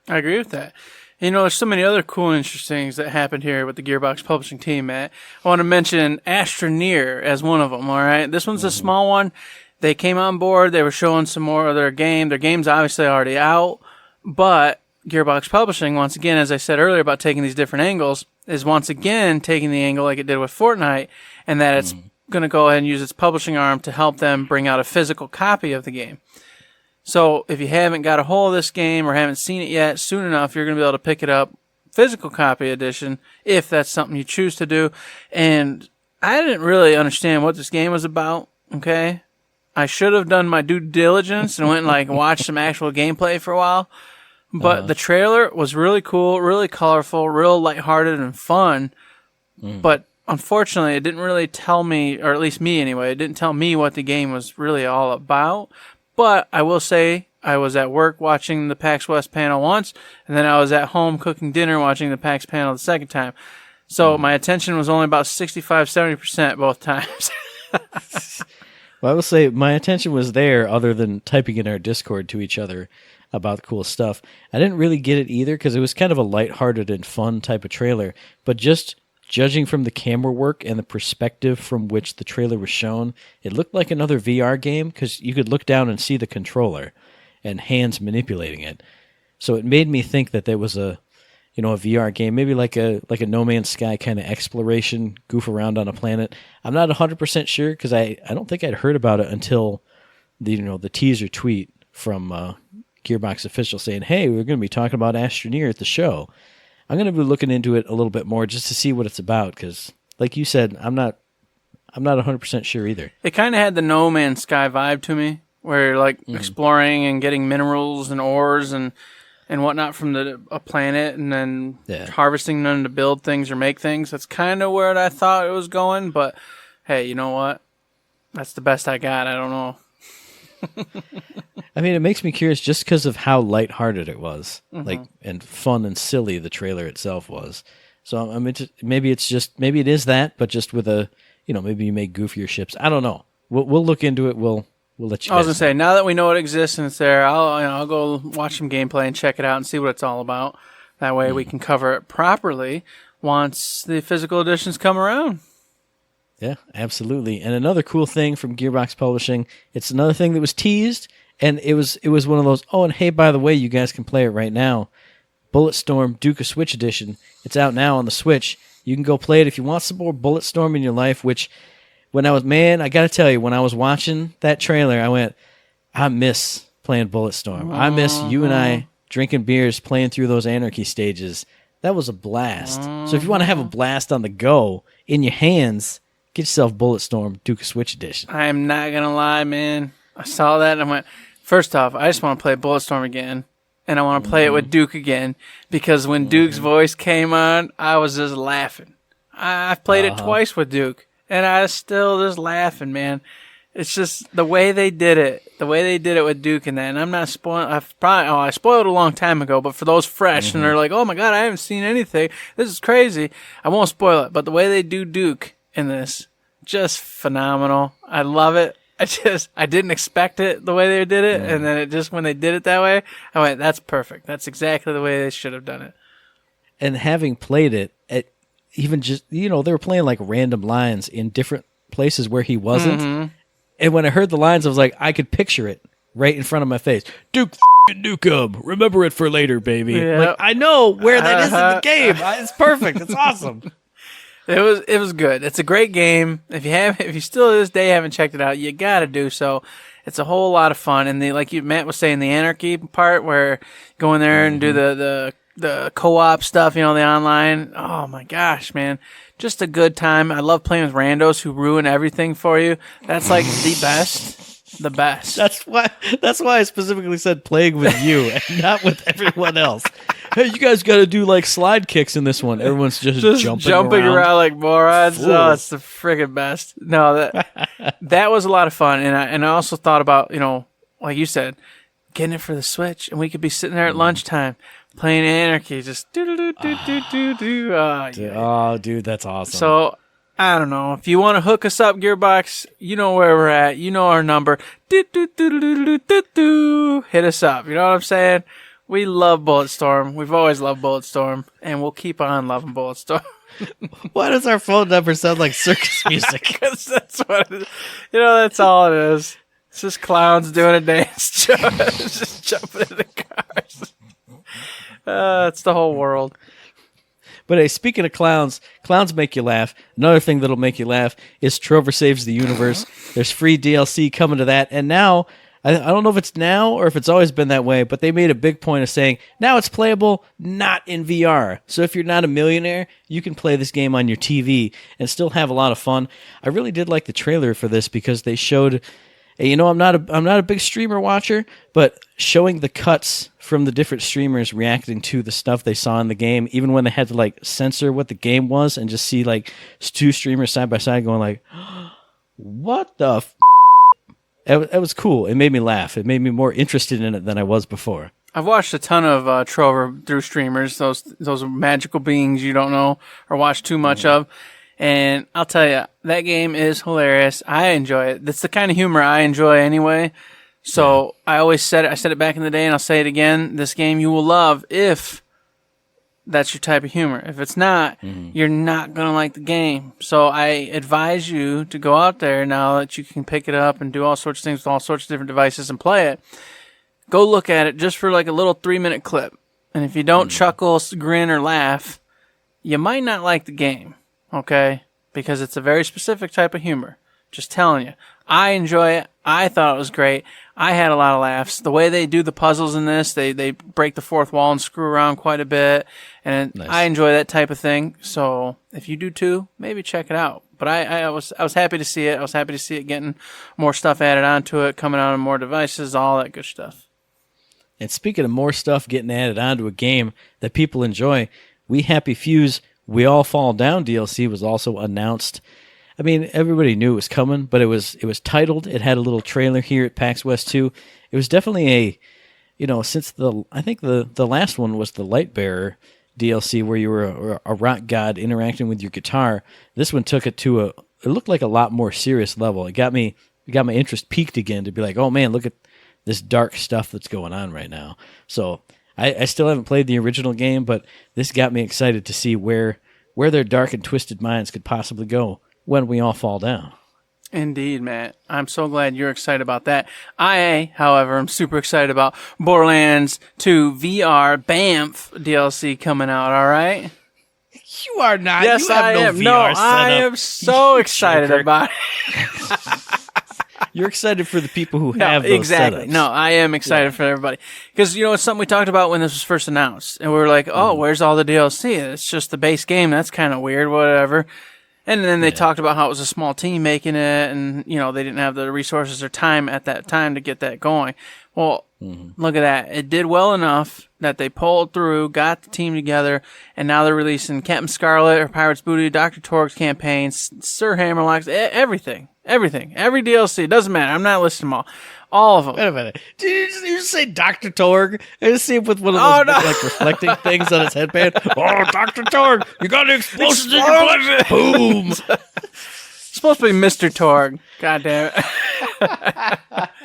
I agree with that. There's so many other cool and interesting things that happened here with the Gearbox publishing team, Matt. I want to mention Astroneer as one of them, all right? This one's a small one. They came on board. They were showing some more of their game. Their game's obviously already out, but Gearbox Publishing, once again, as I said earlier about taking these different angles, is once again taking the angle like it did with Fortnite, and that it's going to go ahead and use its publishing arm to help them bring out a physical copy of the game. So if you haven't got a hold of this game or haven't seen it yet, soon enough you're going to be able to pick it up, physical copy edition, if that's something you choose to do. And I didn't really understand what this game was about, okay? I should have done my due diligence and went and watched some actual gameplay for a while. But the trailer was really cool, really colorful, real lighthearted and fun. But unfortunately, it didn't really tell me, or at least me anyway, it didn't tell me what the game was really all about. But I will say I was at work watching the PAX West panel once, and then I was at home cooking dinner watching the PAX panel the second time. So my attention was only about 65-70% both times. Well, I will say my attention was there other than typing in our Discord to each other about cool stuff. I didn't really get it either because it was kind of a lighthearted and fun type of trailer, but just judging from the camera work and the perspective from which the trailer was shown, it looked like another VR game because you could look down and see the controller and hands manipulating it. So it made me think that there was a VR game, maybe like a No Man's Sky kind of exploration, goof around on a planet. I'm not 100% sure because I don't think I'd heard about it until the teaser tweet from Gearbox official saying, "Hey, we're going to be talking about Astroneer at the show." I'm going to be looking into it a little bit more just to see what it's about because, like you said, I'm not 100% sure either. It kind of had the No Man's Sky vibe to me, where you're exploring and getting minerals and ores and whatnot from a planet, and then harvesting them to build things or make things. That's kind of where I thought it was going. But hey, you know what? That's the best I got. I don't know. I mean, it makes me curious just because of how lighthearted it was, and fun and silly the trailer itself was. So I mean, maybe it is that, but just with a, maybe you make goofier ships. I don't know. We'll look into it. We'll let you. I was gonna say, now that we know it exists and it's there, I'll go watch some gameplay and check it out and see what it's all about. That way we can cover it properly once the physical editions come around. Yeah, absolutely. And another cool thing from Gearbox Publishing, it's another thing that was teased, and it was one of those, oh, and hey, by the way, you guys can play it right now. Bulletstorm Duke of Switch Edition. It's out now on the Switch. You can go play it if you want some more Bulletstorm in your life, which I got to tell you, when I was watching that trailer, I went, I miss playing Bulletstorm. I miss you and I drinking beers, playing through those Anarchy stages. That was a blast. So if you want to have a blast on the go, in your hands, get yourself Bulletstorm Duke of Switch Edition. I am not going to lie, man. I saw that and I went, first off, I just want to play Bulletstorm again. And I want to play it with Duke again. Because when Duke's voice came on, I was just laughing. I've played it twice with Duke. And I was still just laughing, man. It's just the way they did it. The way they did it with Duke and that. And I'm not spoiling. I spoiled it a long time ago. But for those fresh and they're like, oh my God, I haven't seen anything. This is crazy. I won't spoil it. But the way they do Duke in this, just phenomenal. I love it. I didn't expect it the way they did it. And then when they did it that way, I went, that's perfect. That's exactly the way they should have done it. And having played it, even just, they were playing like random lines in different places where he wasn't. And when I heard the lines, I was like, I could picture it right in front of my face. Duke Nukem. Remember it for later, baby. Yep. Like, I know where that is in the game. It's perfect. It's awesome. It was good. It's a great game. If you still to this day haven't checked it out, you gotta do so. It's a whole lot of fun. And Matt was saying, the Anarchy part where go in there and do the co-op stuff, the online. Oh my gosh, man. Just a good time. I love playing with randos who ruin everything for you. That's like the best. The best. That's why I specifically said playing with you and not with everyone else. Hey, you guys got to do like slide kicks in this one. Everyone's just jumping around like morons. Oh, it's the friggin' best. No, that was a lot of fun. And I also thought about, like you said, getting it for the Switch, and we could be sitting there at lunchtime playing Anarchy, just do. Oh, dude, that's awesome. So, I don't know. If you want to hook us up, Gearbox, you know where we're at. You know our number. Hit us up. You know what I'm saying? We love Bulletstorm. We've always loved Bulletstorm, and we'll keep on loving Bulletstorm. Why does our phone number sound like circus music? Because that's what it is. That's all it is. It's just clowns doing a dance. Just jumping in the cars. It's the whole world. But hey, speaking of clowns make you laugh. Another thing that'll make you laugh is Trover Saves the Universe. There's free DLC coming to that. And now, I don't know if it's now or if it's always been that way, but they made a big point of saying, now it's playable not in VR. So if you're not a millionaire, you can play this game on your TV and still have a lot of fun. I really did like the trailer for this because they showed... I'm not a big streamer watcher, but showing the cuts from the different streamers reacting to the stuff they saw in the game, even when they had to like censor what the game was and just see like two streamers side by side going like, what the f-? It was cool. It made me laugh. It made me more interested in it than I was before. I've watched a ton of Trover through streamers, those magical beings you don't know or watch too much of. And I'll tell you, that game is hilarious. I enjoy it. That's the kind of humor I enjoy anyway. So I always said it. I said it back in the day, and I'll say it again. This game you will love if that's your type of humor. If it's not, you're not going to like the game. So I advise you to go out there now that you can pick it up and do all sorts of things with all sorts of different devices and play it. Go look at it just for like a little 3-minute clip. And if you don't chuckle, grin, or laugh, you might not like the game. Okay, because it's a very specific type of humor. Just telling you. I enjoy it. I thought it was great. I had a lot of laughs. The way they do the puzzles in this, they break the fourth wall and screw around quite a bit. And nice. I enjoy that type of thing. So if you do too, maybe check it out. But I was happy to see it. I was happy to see it getting more stuff added onto it, coming out on more devices, all that good stuff. And speaking of more stuff getting added onto a game that people enjoy, We Happy Fuse We All Fall Down DLC was also announced. I mean, everybody knew it was coming, but it was titled. It had a little trailer here at PAX West 2. It was definitely since I think the last one was the Lightbearer DLC where you were a rock god interacting with your guitar. This one took it to it looked like a lot more serious level. It got my interest peaked again to be like, oh man, look at this dark stuff that's going on right now. So I still haven't played the original game, but this got me excited to see where their dark and twisted minds could possibly go when we all fall down. Indeed, Matt. I'm so glad you're excited about that. I, however, am super excited about Borderlands 2 VR BAMF DLC coming out, all right? You are not. Yes, you have I am. VR no, setup. I am so excited about it. You're excited for the people who have those exactly. setups. No, I am excited for everybody because it's something we talked about when this was first announced, and we were like, "Oh, where's all the DLC? It's just the base game. That's kind of weird, whatever." And then they talked about how it was a small team making it, and they didn't have the resources or time at that time to get that going. Well, look at that. It did well enough that they pulled through, got the team together, and now they're releasing Captain Scarlet, or Pirate's Booty, Dr. Torgue's campaign, Sir Hammerlock's, everything. Everything. Every DLC. Doesn't matter. I'm not listing them all. All of them. Wait a minute. Did you just say Dr. Torgue? I just see him with one of those reflecting things on his headband. Oh, Dr. Torgue, you got the explosions in your blood. Boom. It's supposed to be Mr. Torgue. God damn it.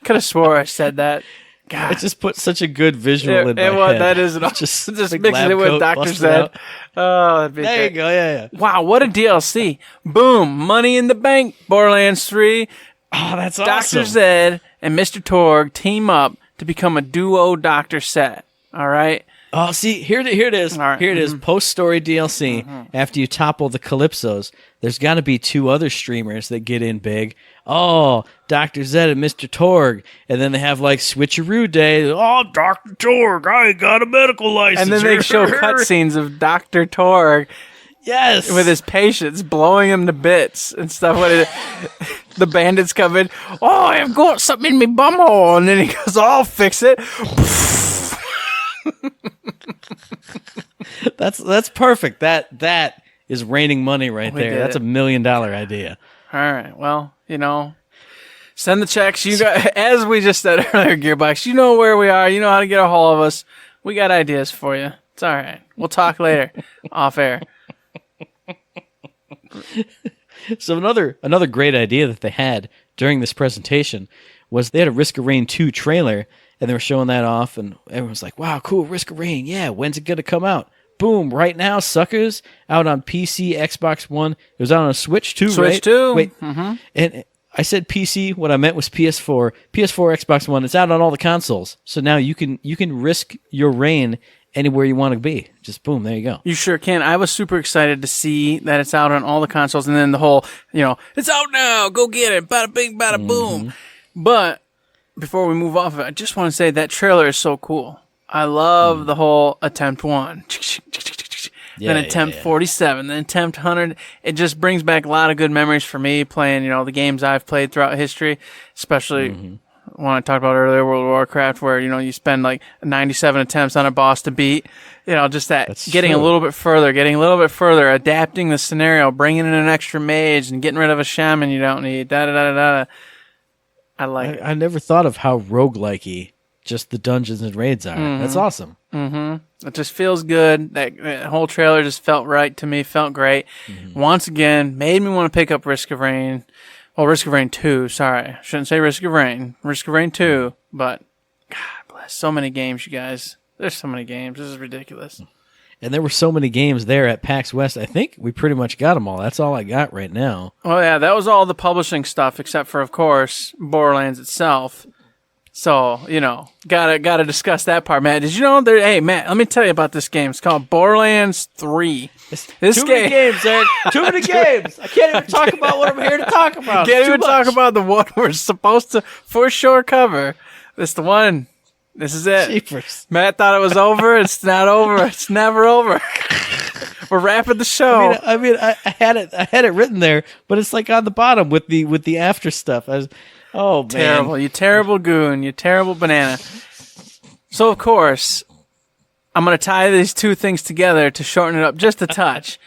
Could have swore I said that. God. It just put such a good visual in my head. That is it. Just mixing it with Dr. Zed. Oh, that'd be there great. You go. Yeah. Wow, what a DLC. Boom. Money in the Bank. Borderlands 3. Oh, that's awesome. Dr. Zed and Mr. Torgue team up to become a duo doctor set. All right? Oh, see, here it is. Right. Here it is. Post-story DLC. After you topple the Calypsos, there's got to be two other streamers that get in big. Oh, Dr. Zed and Mr. Torgue. And then they have, switcheroo day. Oh, Dr. Torgue, I ain't got a medical license. And then they show cutscenes of Dr. Torgue. Yes. With his patients, blowing him to bits and stuff. The bandits come in. Oh, I've got something in my bumhole. And then he goes, I'll fix it. That's perfect. That is raining money right there. That's $1 million idea. All right. Well, send the checks. You got, as we just said earlier, Gearbox, you know where we are. You know how to get a hold of us. We got ideas for you. It's all right. We'll talk later off air. So another great idea that they had during this presentation was they had a Risk of Rain 2 trailer, and they were showing that off, and everyone was like, wow, cool, Risk of Rain, yeah, when's it going to come out? Boom, right now, suckers, out on PC, Xbox One. It was out on a Switch too, right? Switch too. Wait, and I said PC, what I meant was PS4. PS4, Xbox One, it's out on all the consoles. So now you can risk your reign anywhere you want to be. Just boom, there you go. You sure can. I was super excited to see that it's out on all the consoles, and then the whole, it's out now, go get it, bada bing, bada boom. But before we move off of it, I just want to say that trailer is so cool. I love the whole attempt 1, then attempt 47, then attempt 100. It just brings back a lot of good memories for me playing, the games I've played throughout history, especially one I talked about earlier, World of Warcraft, where, you spend 97 attempts on a boss to beat. Just that's getting true. a little bit further, adapting the scenario, bringing in an extra mage and getting rid of a shaman you don't need, da-da-da-da-da. I like it. I never thought of how roguelike-y just the dungeons and raids are. That's awesome. It just feels good. That whole trailer just felt right to me, felt great. Once again, made me want to pick up Risk of Rain. Well, Risk of Rain 2, sorry. Shouldn't say Risk of Rain. Risk of Rain 2, but God bless. So many games, you guys. There's so many games. This is ridiculous. And there were so many games there at PAX West. I think we pretty much got them all. That's all I got right now. Oh, yeah, that was all the publishing stuff, except for, of course, Borderlands itself. So, gotta discuss that part, Matt. Did you know hey, Matt, let me tell you about this game. It's called Borderlands 3. Too many games, Eric. Too many games. I can't even talk about what I'm here to talk about. Can't even talk about the one we're supposed to for sure cover. This is the one. This is it. Jeepers. Matt thought it was over. It's not over. It's never over. We're wrapping the show. I had it written there, but it's on the bottom with the after stuff. Oh, man. Terrible. You terrible goon. You terrible banana. So, of course, I'm going to tie these two things together to shorten it up just a touch.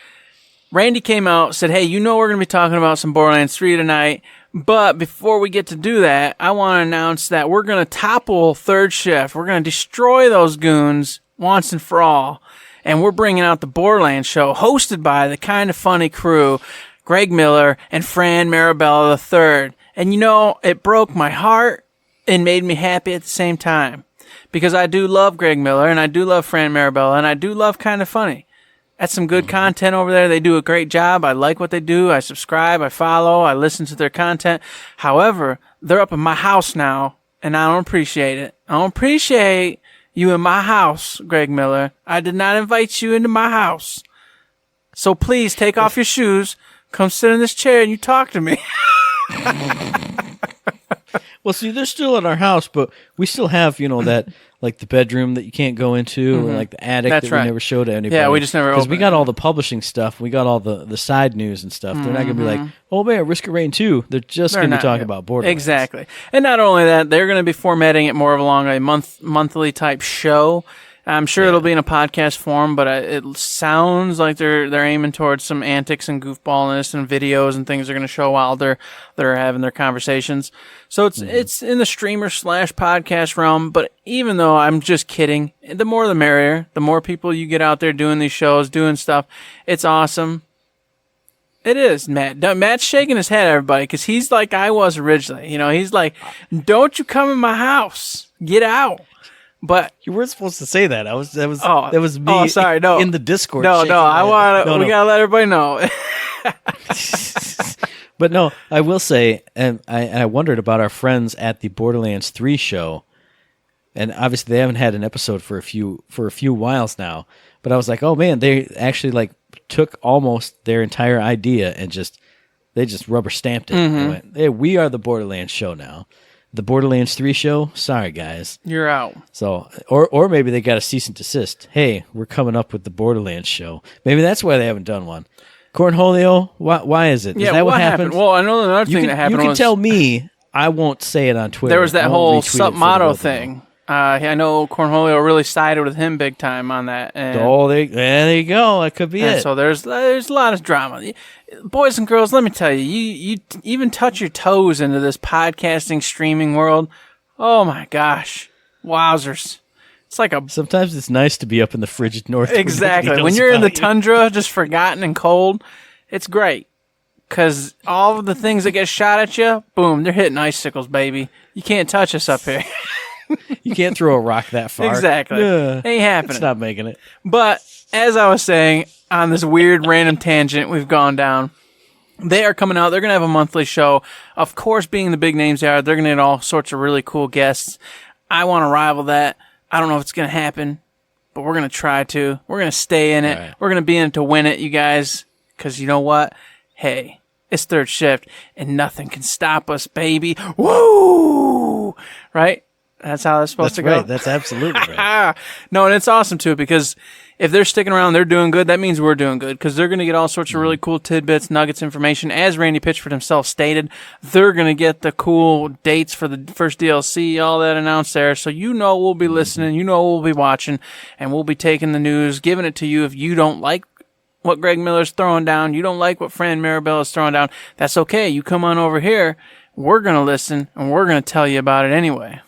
Randy came out, said, hey, we're going to be talking about some Borderlands 3 tonight. But before we get to do that, I want to announce that we're going to topple Third Shift. We're going to destroy those goons once and for all. And we're bringing out the Borderlands Show, hosted by the kind of funny crew, Greg Miller and Fran Marabella III. And it broke my heart and made me happy at the same time. Because I do love Greg Miller, and I do love Fran Marabella, and I do love Kind of Funny. That's some good content over there. They do a great job. I like what they do. I subscribe, I follow, I listen to their content. However, they're up in my house now, and I don't appreciate it. I don't appreciate you in my house, Greg Miller. I did not invite you into my house. So please take off your shoes, come sit in this chair, and you talk to me. Well, see, they're still in our house, but we still have, that, like, the bedroom that you can't go into, or, like, the attic that we never showed to anybody. Yeah, we just never opened. Because we got all the publishing stuff. We got all the side news and stuff. They're not going to be like, oh, man, Risk of Rain 2. They're just going to be talking about Borderlands. Exactly. And not only that, they're going to be formatting it more along a monthly type show. I'm sure it'll be in a podcast form, but it sounds like they're aiming towards some antics and goofballness and videos and things they're going to show while they're having their conversations. So it's in the streamer / podcast realm. But even though I'm just kidding, the more the merrier. The more people you get out there doing these shows, doing stuff, it's awesome. It is, Matt. Matt's shaking his head, everybody, because he's like I was originally. He's like, "Don't you come in my house? Get out." But you weren't supposed to say that. That was me. Oh, sorry, no. In the Discord. No. We gotta let everybody know. But no, I will say, and I wondered about our friends at the Borderlands 3 show, and obviously they haven't had an episode for a few whiles now. But I was like, oh man, they actually like took almost their entire idea and they just rubber stamped it. They went, hey, we are the Borderlands show now. The Borderlands 3 show, sorry guys, you're out. So, or maybe they got a cease and desist. Hey, we're coming up with the Borderlands show. Maybe that's why they haven't done one. Cornholio, why is it? Is that what happened? Well, I know another thing that happened. You can tell me. I won't say it on Twitter. There was that whole sub-motto thing. I know Cornholio really sided with him big time on that. And there you go. That could be it. So there's a lot of drama. Boys and girls, let me tell you, you even touch your toes into this podcasting streaming world. Oh my gosh. Wowzers. It's like sometimes it's nice to be up in the frigid north. Exactly. When you're in the tundra, just forgotten and cold, it's great. Because all of the things that get shot at you, boom, they're hitting icicles, baby. You can't touch us up here. You can't throw a rock that far. Exactly. Ain't happening. It's not making it. But as I was saying, on this weird random tangent we've gone down, they are coming out. They're going to have a monthly show. Of course, being the big names they are, they're going to get all sorts of really cool guests. I want to rival that. I don't know if it's going to happen, but we're going to try to. We're going to stay in it. Right. We're going to be in it to win it, you guys. Because you know what? Hey, it's Third Shift, and nothing can stop us, baby. Woo! Right? That's how that's supposed to go. Right. That's absolutely right. No, and it's awesome, too, because if they're sticking around, they're doing good, that means we're doing good, because they're going to get all sorts of really cool tidbits, nuggets, information. As Randy Pitchford himself stated, they're going to get the cool dates for the first DLC, all that announced there, so we'll be listening, we'll be watching, and we'll be taking the news, giving it to you. If you don't like what Greg Miller's throwing down, you don't like what Fran Mirabelle is throwing down, that's okay. You come on over here, we're going to listen, and we're going to tell you about it anyway.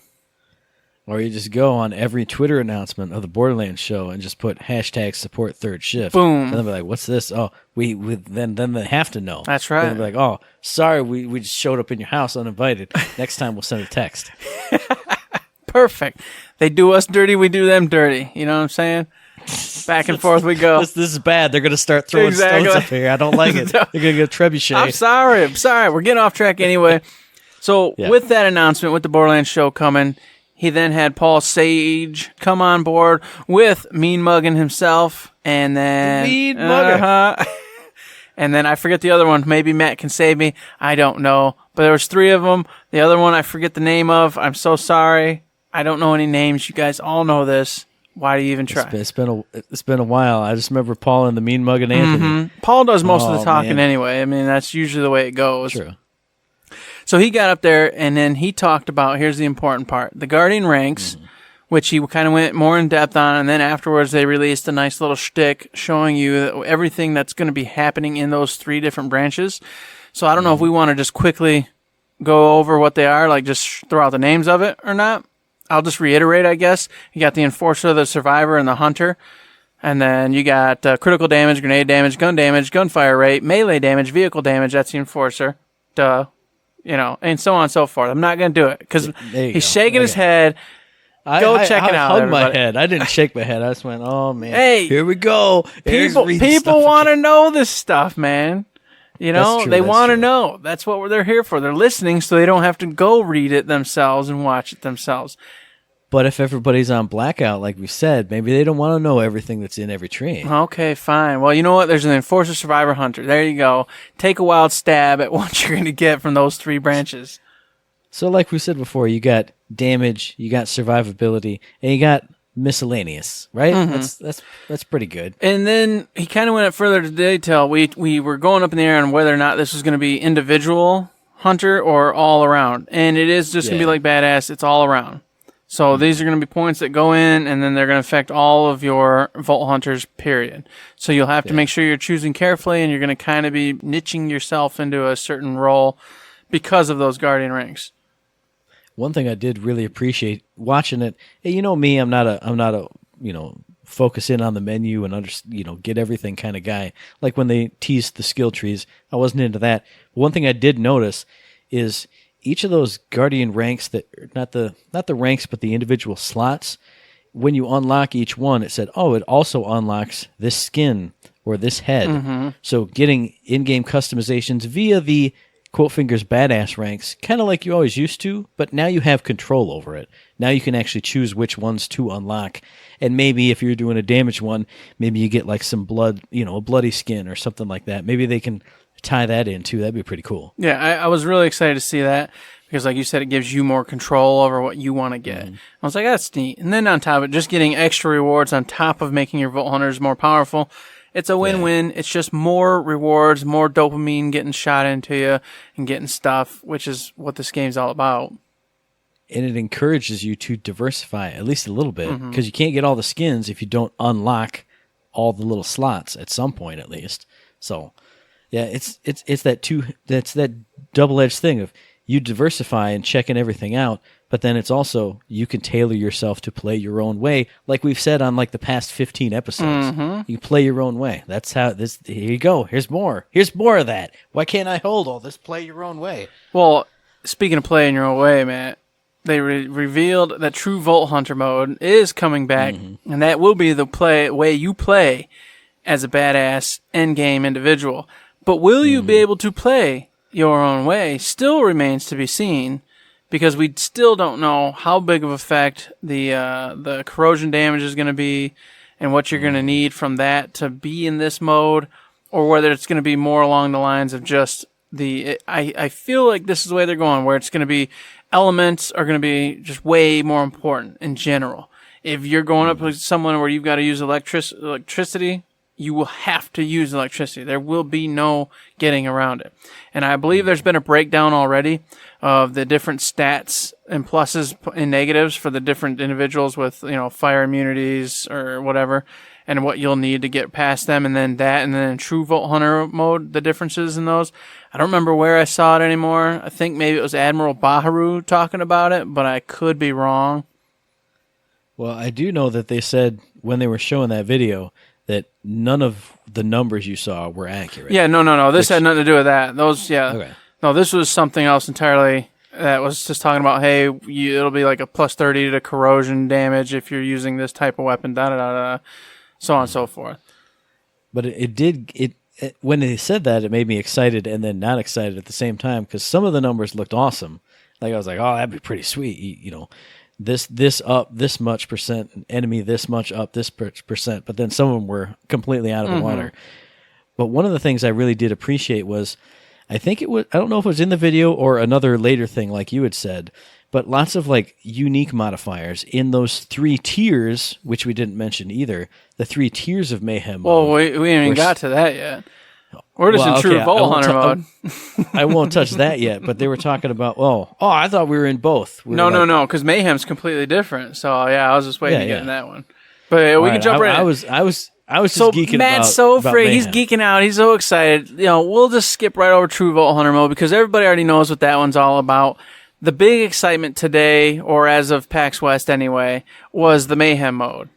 Or you just go on every Twitter announcement of the Borderlands show and just put #support Third Shift. Boom. And they'll be like, what's this? Oh, then they have to know. That's right. They'll be like, oh, sorry, we just showed up in your house uninvited. Next time we'll send a text. Perfect. They do us dirty, we do them dirty. You know what I'm saying? Back and forth we go. This is bad. They're going to start throwing stones up here. I don't like it. They're going to get trebuchet. I'm sorry. We're getting off track anyway. So with that announcement, with the Borderlands show coming, he then had Paul Sage come on board with Mean Muggin himself, and then Mean Mugger. And then I forget the other one. Maybe Matt can save me. I don't know. But there was 3 of them. The other one I forget the name of. I'm so sorry. I don't know any names. You guys all know this. Why do you even try? It's been a while. I just remember Paul and the Mean Muggin Anthony. Paul does most of the talking anyway. I mean, that's usually the way it goes. True. So he got up there, and then he talked about, here's the important part, the Guardian ranks, which he kind of went more in depth on, and then afterwards they released a nice little shtick showing you everything that's going to be happening in those 3 different branches. So I don't know if we want to just quickly go over what they are, like just throw out the names of it or not. I'll just reiterate, I guess. You got the Enforcer, the Survivor, and the Hunter. And then you got critical damage, grenade damage, gunfire rate, melee damage, vehicle damage. That's the Enforcer. Duh. And so on and so forth. I'm not going to do it because he's shaking his head. Go check it out. I hugged my head. I didn't shake my head. I just went, oh, man. Hey, here we go. People want to know this stuff, man. They want to know. That's what they're here for. They're listening so they don't have to go read it themselves and watch it themselves. But if everybody's on blackout, like we said, maybe they don't want to know everything that's in every tree. Okay, fine. Well, you know what? There's an Enforcer, Survivor, Hunter. There you go. Take a wild stab at what you're going to get from those 3 branches. So like we said before, you got damage, you got survivability, and you got miscellaneous, right? That's pretty good. And then he kind of went further to detail. We were going up in the air on whether or not this was going to be individual hunter or all around. And it is just going to be like badass. It's all around. So these are going to be points that go in, and then they're going to affect all of your Vault Hunters, period. So you'll have to make sure you're choosing carefully, and you're going to kind of be niching yourself into a certain role because of those Guardian ranks. One thing I did really appreciate watching it, you know me, I'm not a focus in on the menu and get everything kind of guy. Like when they teased the skill trees, I wasn't into that. One thing I did notice is each of those Guardian ranks that not the ranks but the individual slots, when you unlock each one, it said, it also unlocks this skin or this head. So getting in-game customizations via the quote fingers badass ranks, kind of like you always used to, but now you have control over it. Now you can actually choose which ones to unlock. And maybe if you're doing a damaged one, maybe you get like some blood, a bloody skin or something like that. Maybe they can tie that in too. That'd be pretty cool. Yeah, I was really excited to see that because, like you said, it gives you more control over what you want to get. I was like, that's neat. And then on top of it, just getting extra rewards on top of making your Vault Hunters more powerful. It's a win-win. It's just more rewards, more dopamine getting shot into you and getting stuff, which is what this game's all about. And it encourages you to diversify at least a little bit because you can't get all the skins if you don't unlock all the little slots at some point at least. So, yeah, it's that double-edged thing of you diversify and checking everything out, but then it's also you can tailor yourself to play your own way, like we've said on like the past 15 episodes. You play your own way. That's how this. Here you go. Here's more. Here's more of that. Why can't I hold all this? Play your own way. Well, speaking of playing your own way, Matt, they revealed that True Vault Hunter mode is coming back, and that will be the way you play as a badass endgame individual. But will you be able to play your own way still remains to be seen, because we still don't know how big of effect the corrosion damage is going to be and what you're going to need from that to be in this mode, or whether it's going to be more along the lines of just I feel like this is the way they're going, where it's going to be elements are going to be just way more important in general. If you're going up with someone where you've got to use electricity, you will have to use electricity. There will be no getting around it. And I believe there's been a breakdown already of the different stats and pluses and negatives for the different individuals with, fire immunities or whatever, and what you'll need to get past them, and then True Vault Hunter mode, the differences in those. I don't remember where I saw it anymore. I think maybe it was Admiral Baharu talking about it, but I could be wrong. Well, I do know that they said when they were showing that video that none of the numbers you saw were accurate. Yeah, no. This had nothing to do with that. Okay. No, this was something else entirely. That was just talking about, hey, it'll be like a plus 30 to corrosion damage if you're using this type of weapon, so on and so forth. But it when they said that, it made me excited and then not excited at the same time, because some of the numbers looked awesome. Like I was like, oh, that'd be pretty sweet. This up this much percent, enemy this much up this percent, but then some of them were completely out of the water. But one of the things I really did appreciate was, I don't know if it was in the video or another later thing like you had said, but lots of like unique modifiers in those 3 tiers, which we didn't mention either, the 3 tiers of Mayhem mode. Well, we haven't even got to that yet. We're just in True Vault Hunter mode. I won't touch that yet, but they were talking about, I thought we were in both. No, because Mayhem's completely different. So, yeah, I was just waiting to get in that one. But we can jump right in. I was just geeking Matt's about Mayhem. He's geeking out. He's so excited. We'll just skip right over True Vault Hunter mode because everybody already knows what that one's all about. The big excitement today, or as of PAX West anyway, was the Mayhem mode.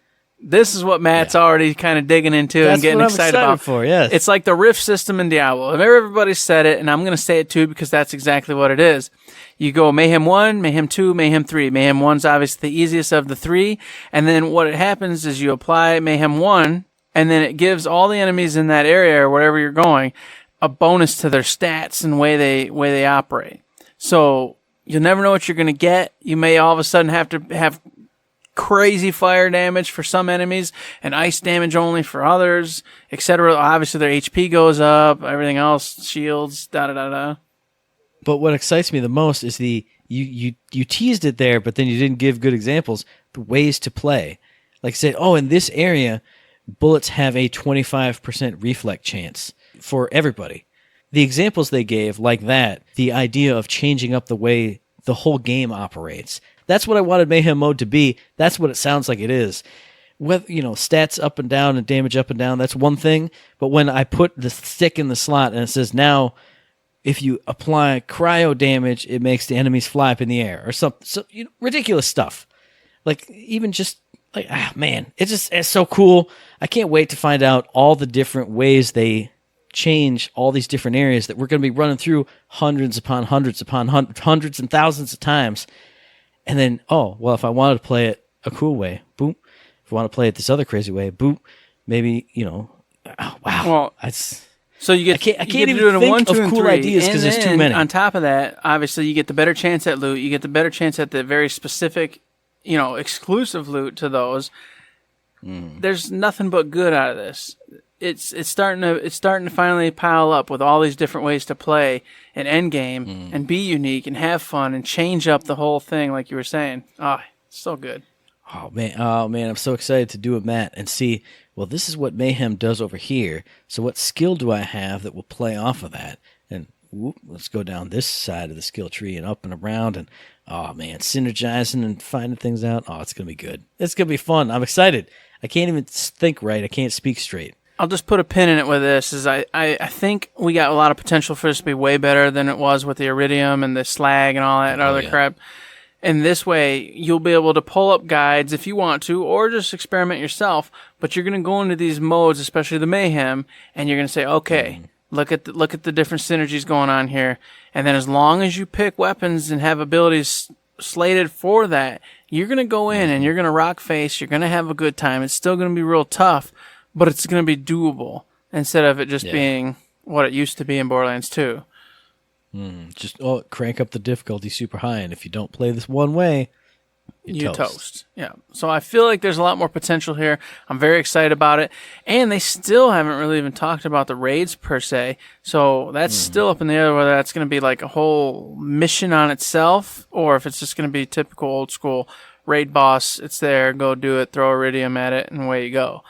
This is what Matt's already kind of digging into and getting excited about. For, yes. It's like the rift system in Diablo. Everybody said it, and I'm going to say it too because that's exactly what it is. You go Mayhem 1, Mayhem 2, Mayhem 3. Mayhem 1's obviously the easiest of the 3, and then what happens is you apply Mayhem 1, and then it gives all the enemies in that area or wherever you're going a bonus to their stats and way they operate. So you'll never know what you're going to get. You may all of a sudden have to have crazy fire damage for some enemies and ice damage only for others, etc. Obviously their HP goes up, everything else, shields, But what excites me the most is you you teased it there, but then you didn't give good examples. The ways to play, like say, oh, in this area, bullets have a 25% reflect chance for everybody. The examples they gave, like that, the idea of changing up the way the whole game operates. That's what I wanted Mayhem mode to be. That's what it sounds like it is. Whether, stats up and down and damage up and down, that's one thing. But when I put the stick in the slot and it says now, if you apply cryo damage, it makes the enemies fly up in the air or something. So, ridiculous stuff. Like, even just, like, man, it's so cool. I can't wait to find out all the different ways they change all these different areas that we're going to be running through hundreds upon hundreds upon hundreds and thousands of times. And then, if I wanted to play it a cool way, boom. If I want to play it this other crazy way, boom. Maybe, wow. Well, so you get I can't even do it in think 1, 2, of and cool 3. ideas because there's too many. On top of that, obviously, you get the better chance at loot. You get the better chance at the very specific, exclusive loot to those. There's nothing but good out of this. It's starting to finally pile up with all these different ways to play an end game and be unique and have fun and change up the whole thing, like you were saying. So good. Oh man, I'm so excited to do a Matt and see, well, this is what Mayhem does over here. So what skill do I have that will play off of that? And let's go down this side of the skill tree and up and around and, synergizing and finding things out. Oh, it's going to be good. It's going to be fun. I'm excited. I can't even think right. I can't speak straight. I'll just put a pin in it with this. I think we got a lot of potential for this to be way better than it was with the iridium and the slag and all that other crap. And this way, you'll be able to pull up guides if you want to, or just experiment yourself. But you're going to go into these modes, especially the Mayhem, and you're going to say, okay, look at the different synergies going on here. And then as long as you pick weapons and have abilities slated for that, you're going to go in and you're going to rock face. You're going to have a good time. It's still going to be real tough, but it's going to be doable instead of it just being what it used to be in Borderlands 2. Just crank up the difficulty super high, and if you don't play this one way, you toast. Yeah. So I feel like there's a lot more potential here. I'm very excited about it, and they still haven't really even talked about the raids per se. So that's still up in the air whether that's going to be like a whole mission on itself, or if it's just going to be typical old school raid boss. It's there, go do it, throw iridium at it, and away you go.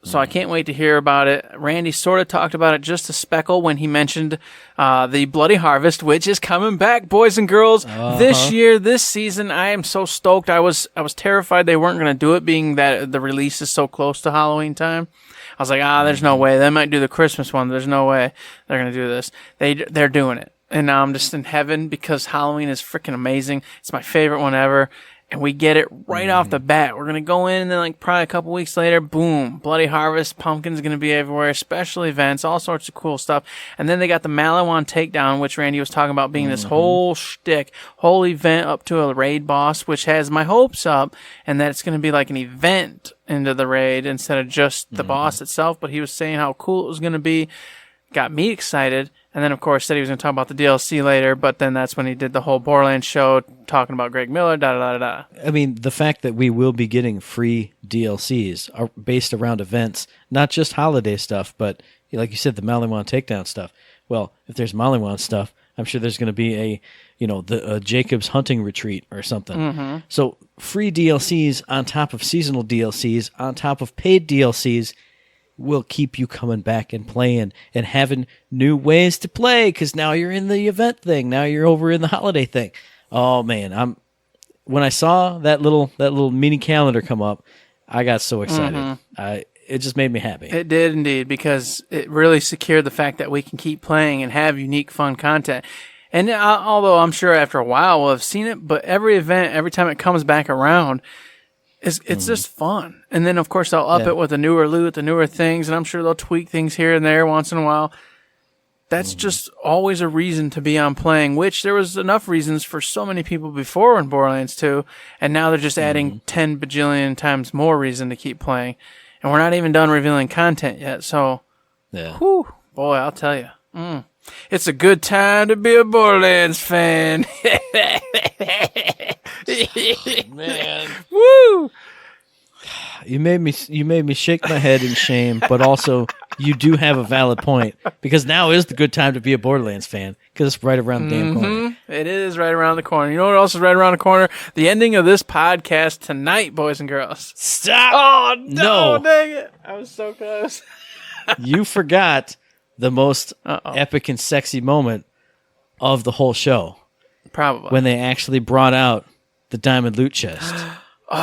So I can't wait to hear about it. Randy sort of talked about it just a speckle when he mentioned the Bloody Harvest, which is coming back, boys and girls, this year, this season. I am so stoked. I was terrified they weren't going to do it, being that the release is so close to Halloween time. I was like, there's no way. They might do the Christmas one. There's no way they're going to do this. They're doing it. And now I'm just in heaven because Halloween is freaking amazing. It's my favorite one ever. And we get it right off the bat. We're going to go in and then probably a couple weeks later, boom, Bloody Harvest, pumpkins going to be everywhere, special events, all sorts of cool stuff. And then they got the Malawan Takedown, which Randy was talking about being this whole shtick, whole event up to a raid boss, which has my hopes up, and that it's going to be like an event into the raid instead of just the boss itself. But he was saying how cool it was going to be. Got me excited. And then, of course, said he was going to talk about the DLC later, but then that's when he did the whole Borderlands show talking about Greg Miller, da-da-da-da. I mean, the fact that we will be getting free DLCs are based around events, not just holiday stuff, but, like you said, the Malawan Takedown stuff. Well, if there's Malawan stuff, I'm sure there's going to be the Jacob's Hunting Retreat or something. So free DLCs on top of seasonal DLCs, on top of paid DLCs, will keep you coming back and playing and having new ways to play, because now you're in the event thing. Now you're over in the holiday thing. Oh man, when I saw that little mini calendar come up, I got so excited. It just made me happy. It did indeed, because it really secured the fact that we can keep playing and have unique, fun content. And although I'm sure after a while we'll have seen it, but every event, every time it comes back around, it's just fun. And then, of course, they'll up it with the newer loot, the newer things, and I'm sure they'll tweak things here and there once in a while. That's just always a reason to be on playing, which there was enough reasons for so many people before in Borderlands 2, and now they're just adding 10 bajillion times more reason to keep playing. And we're not even done revealing content yet, so, whew, boy, I'll tell you. It's a good time to be a Borderlands fan. Man. Woo! You made me shake my head in shame, but also you do have a valid point, because now is the good time to be a Borderlands fan, because it's right around the damn corner. It is right around the corner. You know what else is right around the corner? The ending of this podcast tonight, boys and girls. Stop! Oh, no. No. Dang it. I was so close. You forgot the most epic and sexy moment of the whole show. Probably. When they actually brought out the diamond loot chest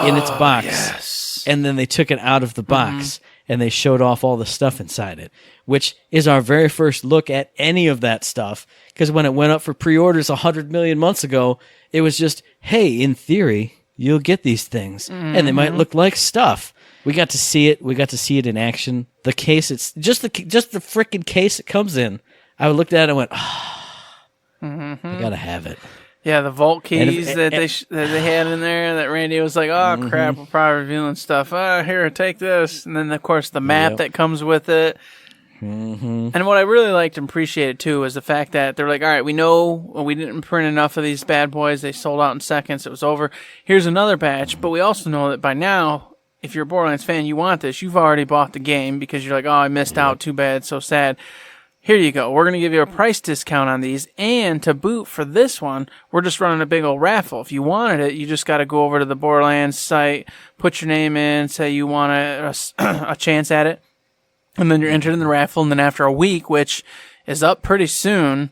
in its box. Yes. And then they took it out of the box and they showed off all the stuff inside it, which is our very first look at any of that stuff. Because when it went up for pre-orders 100 million months ago, it was just, hey, in theory, you'll get these things. And they might look like stuff. We got to see it. We got to see it in action. The case, it's just the freaking case it comes in. I looked at it and went, I gotta have it. Yeah, the vault keys that they had in there that Randy was like, oh, crap, we're probably revealing stuff. Oh, here, take this. And then, of course, the map that comes with it. And what I really liked and appreciated, too, was the fact that they're like, all right, we know we didn't print enough of these bad boys. They sold out in seconds. It was over. Here's another batch. But we also know that by now, if you're a Borderlands fan, you want this. You've already bought the game because you're like, oh, I missed out. Too bad. So sad. Here you go. We're going to give you a price discount on these. And to boot, for this one, we're just running a big old raffle. If you wanted it, you just got to go over to the Borderlands site, put your name in, say you want a chance at it. And then you're entered in the raffle. And then after a week, which is up pretty soon.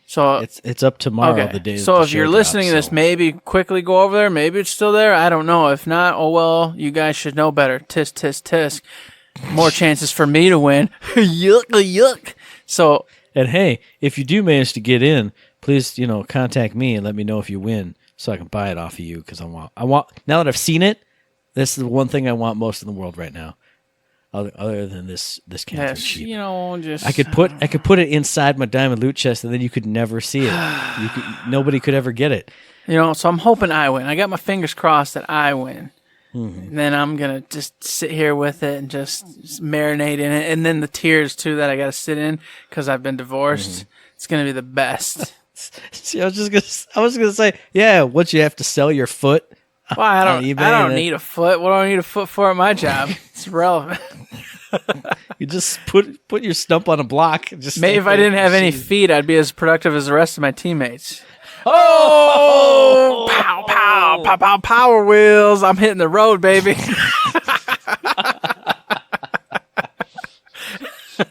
So it's up tomorrow, the day. So if you're listening to this, maybe quickly go over there. Maybe it's still there. I don't know. If not, oh well, you guys should know better. Tisk, tisk, tisk. More chances for me to win. Yuck, yuck. So, and hey, if you do manage to get in, please, contact me and let me know if you win, so I can buy it off of you. Because I want. Now that I've seen it, this is the one thing I want most in the world right now. Other than this can't be cheap. Just I could put it inside my diamond loot chest, and then you could never see it. Nobody could ever get it. So I'm hoping I win. I got my fingers crossed that I win. And then I'm going to just sit here with it and just marinate in it. And then the tears, too, that I got to sit in because I've been divorced. It's going to be the best. See, I was gonna say, yeah, once you have to sell your foot. Well, I don't need a foot. What do I need a foot for at my job? It's irrelevant. You just put your stump on a block. Maybe if I didn't have any feet, I'd be as productive as the rest of my teammates. Oh! Pow, pow, pow, pow, power wheels. I'm hitting the road, baby.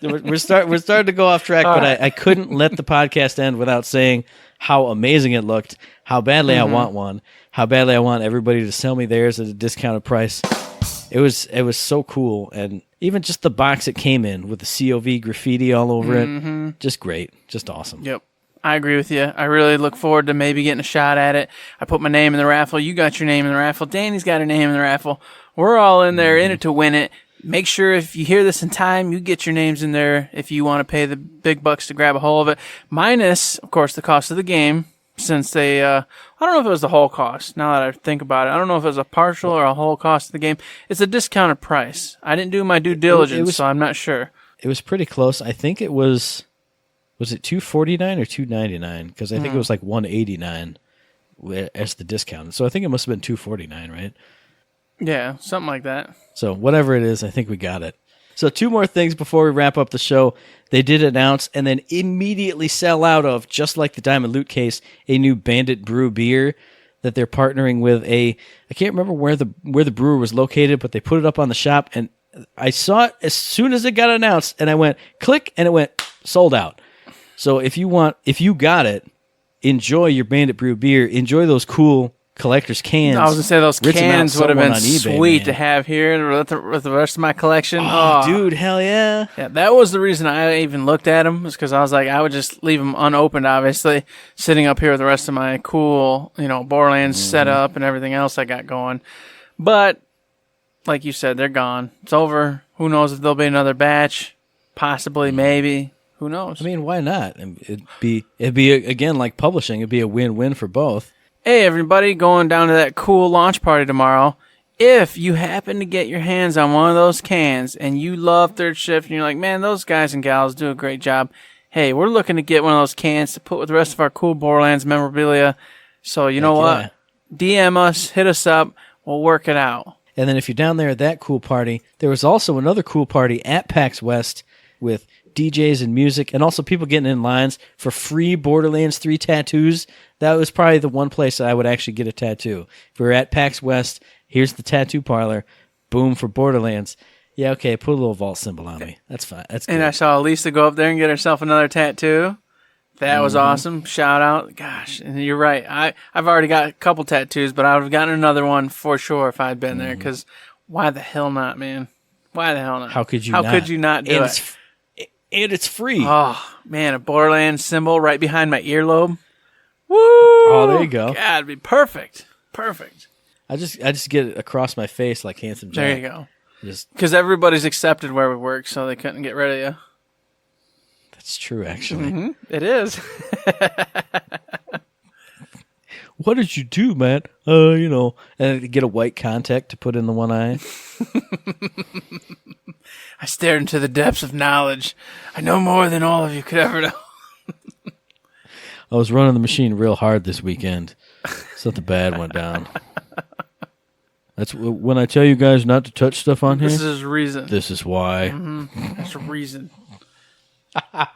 We're starting to go off track, but I couldn't let the podcast end without saying how amazing it looked, how badly I want one, how badly I want everybody to sell me theirs at a discounted price. It was so cool, and even just the box it came in with the COV graffiti all over it, just great, just awesome. Yep. I agree with you. I really look forward to maybe getting a shot at it. I put my name in the raffle. You got your name in the raffle. Danny's got her name in the raffle. We're all in there in it to win it. Make sure if you hear this in time, you get your names in there if you want to pay the big bucks to grab a hold of it. Minus, of course, the cost of the game, since they, I don't know if it was the whole cost, now that I think about it. I don't know if it was a partial or a whole cost of the game. It's a discounted price. I didn't do my due diligence, so I'm not sure. It was pretty close. I think it was it $249 or $299? Because I think it was like $189 as the discount. So I think it must have been $249, right? Yeah, something like that. So whatever it is, I think we got it. So two more things before we wrap up the show. They did announce and then immediately sell out of, just like the Diamond Loot case, a new Bandit Brew beer that they're partnering with I can't remember where the brewer was located, but they put it up on the shop, and I saw it as soon as it got announced, and I went click, and it went sold out. So if you got it, enjoy your Bandit Brew beer. Enjoy those cool collector's cans. I was going to say those cans would have been sweet to have here with the rest of my collection. Oh, dude, hell yeah. Yeah, that was the reason I even looked at them, was because I was like, I would just leave them unopened, obviously, sitting up here with the rest of my cool, Borderlands setup and everything else I got going. But, like you said, they're gone. It's over. Who knows if there'll be another batch? Possibly, maybe. Who knows? I mean, why not? It'd be again, like publishing. It'd be a win-win for both. Hey, everybody, going down to that cool launch party tomorrow. If you happen to get your hands on one of those cans and you love Third Shift and you're like, man, those guys and gals do a great job. Hey, we're looking to get one of those cans to put with the rest of our cool Borderlands memorabilia. So you know what? DM us, hit us up. We'll work it out. And then if you're down there at that cool party, there was also another cool party at PAX West with DJs and music, and also people getting in lines for free Borderlands 3 tattoos, that was probably the one place that I would actually get a tattoo. If we were at PAX West, here's the tattoo parlor, boom, for Borderlands. Yeah, okay, put a little vault symbol on me. That's fine. That's good. And I saw Lisa go up there and get herself another tattoo. That was awesome. Shout out. Gosh, and you're right. I've already got a couple tattoos, but I would have gotten another one for sure if I'd been there, because why the hell not, man? Why the hell not? How could you How not? could you not do it? And it's free. Oh, man, a Borderlands symbol right behind my earlobe. Woo! Oh, there you go. God, it'd be perfect. Perfect. I just get it across my face like Handsome Jack. There you go. Just Because everybody's accepted where we work, so they couldn't get rid of you. That's true, actually. Mm-hmm. It is. What did you do, man? And get a white contact to put in the one eye. I stared into the depths of knowledge. I know more than all of you could ever know. I was running the machine real hard this weekend. Something bad went down. That's when I tell you guys not to touch stuff on here. This is reason. This is why. Mm-hmm. That's a reason. But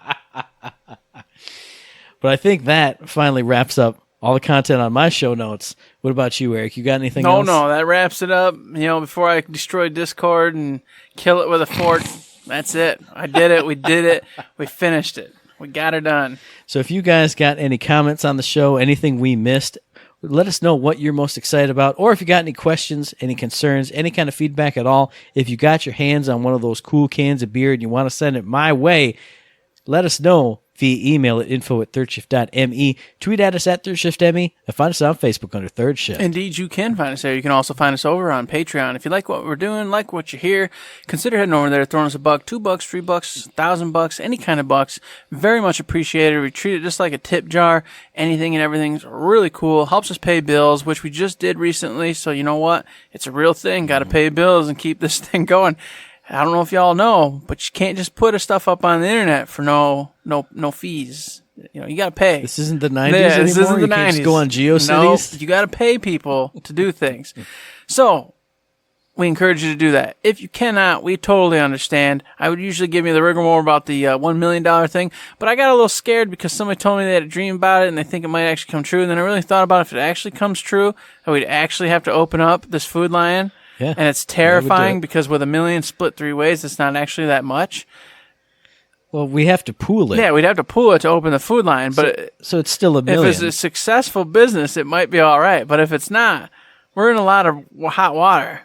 I think that finally wraps up all the content on my show notes. What about you, Eric? You got anything else? No, that wraps it up. Before I destroy Discord and kill it with a fork, that's it. I did it. We did it. We finished it. We got her done. So if you guys got any comments on the show, anything we missed, let us know what you're most excited about, or if you got any questions, any concerns, any kind of feedback at all. If you got your hands on one of those cool cans of beer and you want to send it my way, let us know via email at info@thirdshift.me. Tweet at us at ThirdShiftME, and find us on Facebook under Third Shift. Indeed, you can find us there. You can also find us over on Patreon. If you like what we're doing, like what you hear, consider heading over there, throwing us $1, $2, $3, $1,000, any kind of bucks. Very much appreciated. We treat it just like a tip jar. Anything and everything's really cool. Helps us pay bills, which we just did recently. So you know what? It's a real thing. Got to pay bills and keep this thing going. I don't know if y'all know, but you can't just put stuff up on the internet for no fees. You got to pay. This isn't the 90s Yeah, anymore? this isn't the You can't 90s. just go on GeoCities? No, you got to pay people to do things. So, we encourage you to do that. If you cannot, we totally understand. I would usually give you the rigmarole about the $1 million thing, but I got a little scared because somebody told me they had a dream about it and they think it might actually come true. And then I really thought about if it actually comes true, that we'd actually have to open up this Food Lion. Yeah. And it's terrifying because with $1 million split 3 ways, it's not actually that much. Well, we have to pool it. Yeah, we'd have to pool it to open the Food Lion, but So it's still $1 million. if it's a successful business, it might be all right. But if it's not, we're in a lot of hot water.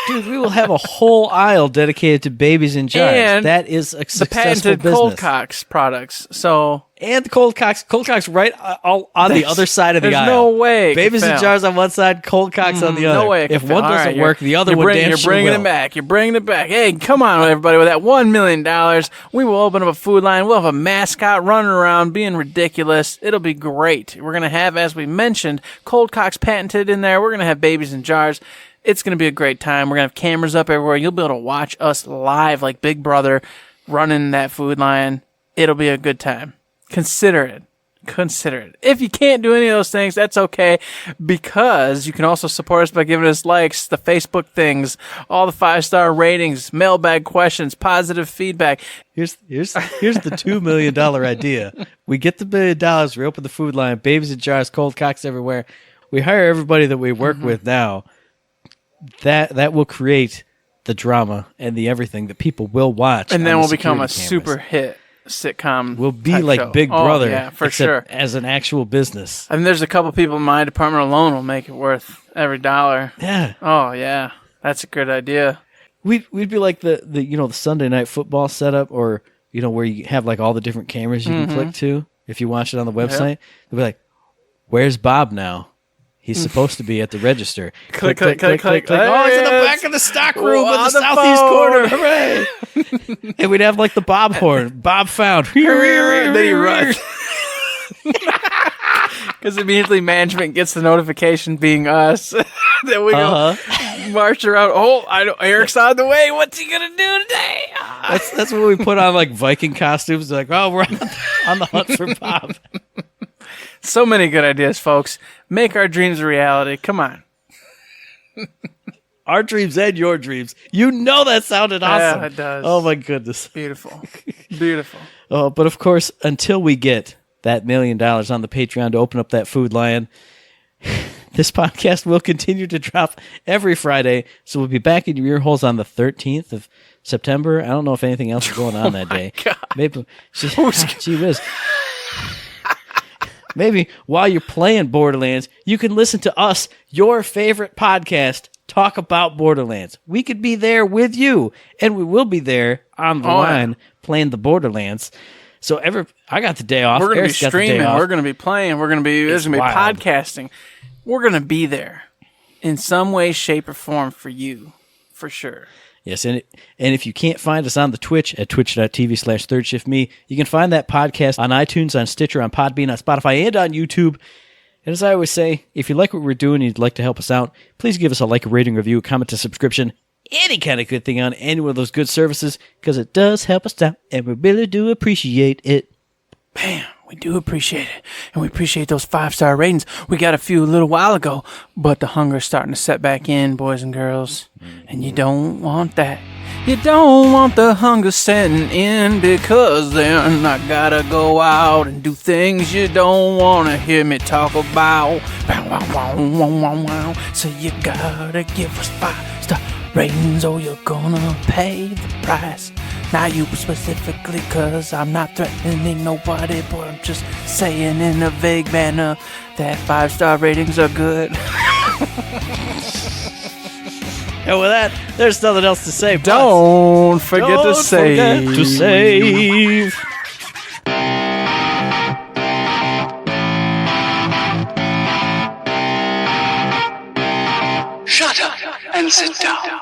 Dude, we will have a whole aisle dedicated to babies in jars. And that is a The successful patented business. cold cocks products. So And the cold cocks right on the other side of the aisle. there's no way it could Babies in fail. jars on one side, cold cocks on the other. No way. It If could one fail. All doesn't right, work, the other one damn You're sure bringing will. it back. You're bringing it back. Hey, come on, everybody! With that $1 million, we will open up a Food Line. We'll have a mascot running around being ridiculous. It'll be great. We're gonna have, as we mentioned, cold cocks patented in there. We're gonna have babies in jars. It's going to be a great time. We're going to have cameras up everywhere. You'll be able to watch us live like Big Brother running that Food Lion. It'll be a good time. Consider it. If you can't do any of those things, that's okay, because you can also support us by giving us likes, the Facebook things, all the 5-star ratings, mailbag questions, positive feedback. Here's the $2 million idea. We get the $1 million. We open the Food Line. Babies in jars, cold cocks everywhere. We hire everybody that we work with now. That will create the drama and the everything that people will watch. And then on the we'll become a security cameras. super hit sitcom. We'll be type like show. Big Brother. Oh, yeah, for except sure. as an actual business. I mean, there's a couple people in my department alone will make it worth every dollar. Yeah. Oh, yeah. That's a good idea. We'd be like the Sunday night football setup, or where you have like all the different cameras you can click to if you watch it on the website. They'll be like, "Where's Bob now? He's supposed to be at the register." Click. Oh, he's in the back of the stock room in the southeast corner. Hooray! And we'd have like the Bob horn. Bob found. Then he runs. Because immediately management gets the notification being us. Then we go march around. Oh, Eric's on the way. What's he going to do today? That's what we put on like Viking costumes. Like, oh, we're on the hunt for Bob. So many good ideas, folks. Make our dreams a reality. Come on. our dreams and your dreams. You know that sounded awesome. Yeah, it does. Oh, my goodness. Beautiful. Beautiful. Oh, but of course, until we get that $1 million on the Patreon to open up that Food Lion, this podcast will continue to drop every Friday. So we'll be back in your ear holes on the 13th of September. I don't know if anything else is going on that day. God. Maybe, gee whiz. Maybe while you're playing Borderlands, you can listen to us, your favorite podcast, talk about Borderlands. We could be there with you, and we will be there on the line playing the Borderlands. So I got the day off. We're going to be Eric's got the day streaming. off. We're going to be playing. There's going to be podcasting. We're going to be there in some way, shape, or form for you, for sure. Yes, and if you can't find us on the Twitch at twitch.tv/ThirdShiftMe, you can find that podcast on iTunes, on Stitcher, on Podbean, on Spotify, and on YouTube. And as I always say, if you like what we're doing and you'd like to help us out, please give us a like, a rating, review, a comment, a subscription, any kind of good thing on any one of those good services, because it does help us out, and we really do appreciate it. Bam. We do appreciate it, and we appreciate those 5-star ratings. We got a few a little while ago, but the hunger's starting to set back in, boys and girls, and you don't want that. You don't want the hunger setting in, because then I gotta go out and do things you don't want to hear me talk about. So you gotta give us 5-star ratings, or you're gonna pay the price. Not you specifically, cause I'm not threatening nobody, but I'm just saying in a vague manner that 5-star ratings are good. And with that, there's nothing else to say. Don't forget to save. Forget to save. Shut up and sit down.